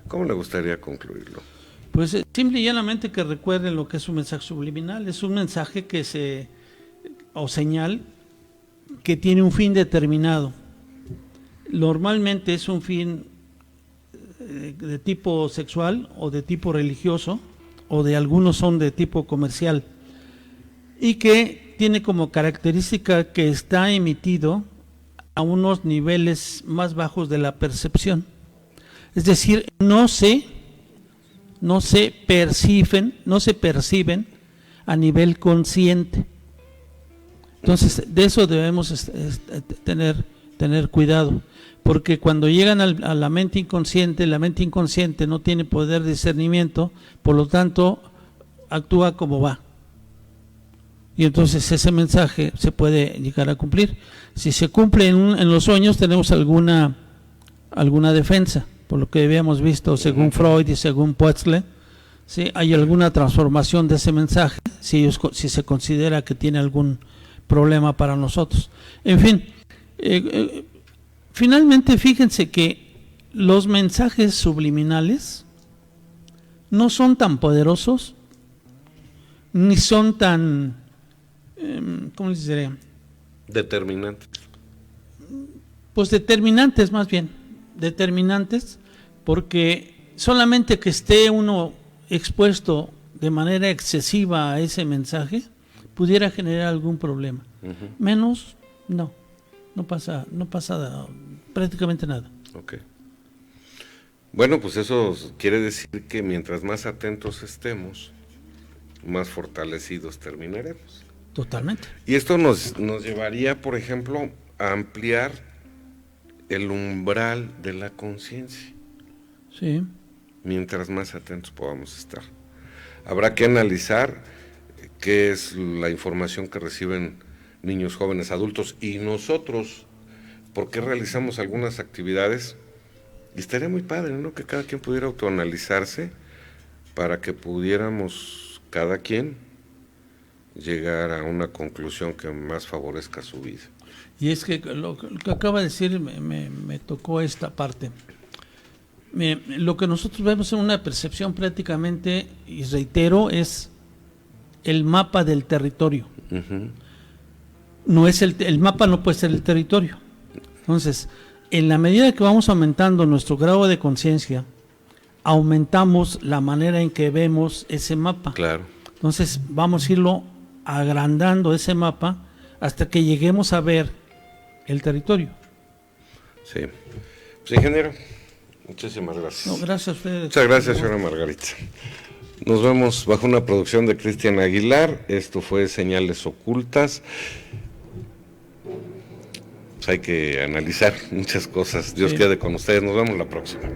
[SPEAKER 1] ¿Cómo le gustaría concluirlo?
[SPEAKER 2] Pues simple y llanamente que recuerden lo que es un mensaje subliminal. Es un mensaje o señal que tiene un fin determinado. Normalmente es un fin de tipo sexual o de tipo religioso, o de algunos son de tipo comercial, y que tiene como característica que está emitido a unos niveles más bajos de la percepción. Es decir, no se perciben a nivel consciente. Entonces, de eso debemos tener cuidado, porque cuando llegan a la mente inconsciente no tiene poder de discernimiento, por lo tanto, actúa como va. Y entonces ese mensaje se puede llegar a cumplir. Si se cumple en los sueños, tenemos alguna defensa, por lo que habíamos visto según Freud y según Poetzle. ¿Sí? Hay alguna transformación de ese mensaje, si se considera que tiene algún problema para nosotros. En fin, finalmente fíjense que los mensajes subliminales no son tan poderosos ni son tan ¿cómo les diré?
[SPEAKER 1] Determinantes.
[SPEAKER 2] Pues determinantes, más bien determinantes, porque solamente que esté uno expuesto de manera excesiva a ese mensaje pudiera generar algún problema. Uh-huh. Menos, no pasa prácticamente nada.
[SPEAKER 1] Okay. Bueno, pues eso quiere decir que mientras más atentos estemos, más fortalecidos terminaremos.
[SPEAKER 2] Totalmente.
[SPEAKER 1] Y esto nos llevaría, por ejemplo, a ampliar el umbral de la conciencia.
[SPEAKER 2] Sí.
[SPEAKER 1] Mientras más atentos podamos estar. Habrá que analizar qué es la información que reciben niños, jóvenes, adultos y nosotros, por qué realizamos algunas actividades. Y estaría muy padre, ¿no?, que cada quien pudiera autoanalizarse para que pudiéramos cada quien llegar a una conclusión que más favorezca su vida.
[SPEAKER 2] Y es que lo que acaba de decir me tocó esta parte. Lo que nosotros vemos en una percepción prácticamente, y reitero, es el mapa del territorio.
[SPEAKER 1] Uh-huh.
[SPEAKER 2] No es el mapa no puede ser el territorio. Entonces, en la medida que vamos aumentando nuestro grado de conciencia, aumentamos la manera en que vemos ese mapa.
[SPEAKER 1] Claro.
[SPEAKER 2] Entonces, vamos a irlo agrandando ese mapa hasta que lleguemos a ver el territorio.
[SPEAKER 1] Sí. Pues, ingeniero, muchísimas gracias.
[SPEAKER 2] No, gracias a ustedes.
[SPEAKER 1] Muchas gracias, señora Margarita. Nos vemos bajo una producción de Cristian Aguilar. Esto fue Señales Ocultas. Pues hay que analizar muchas cosas. Dios quede con ustedes. Nos vemos la próxima.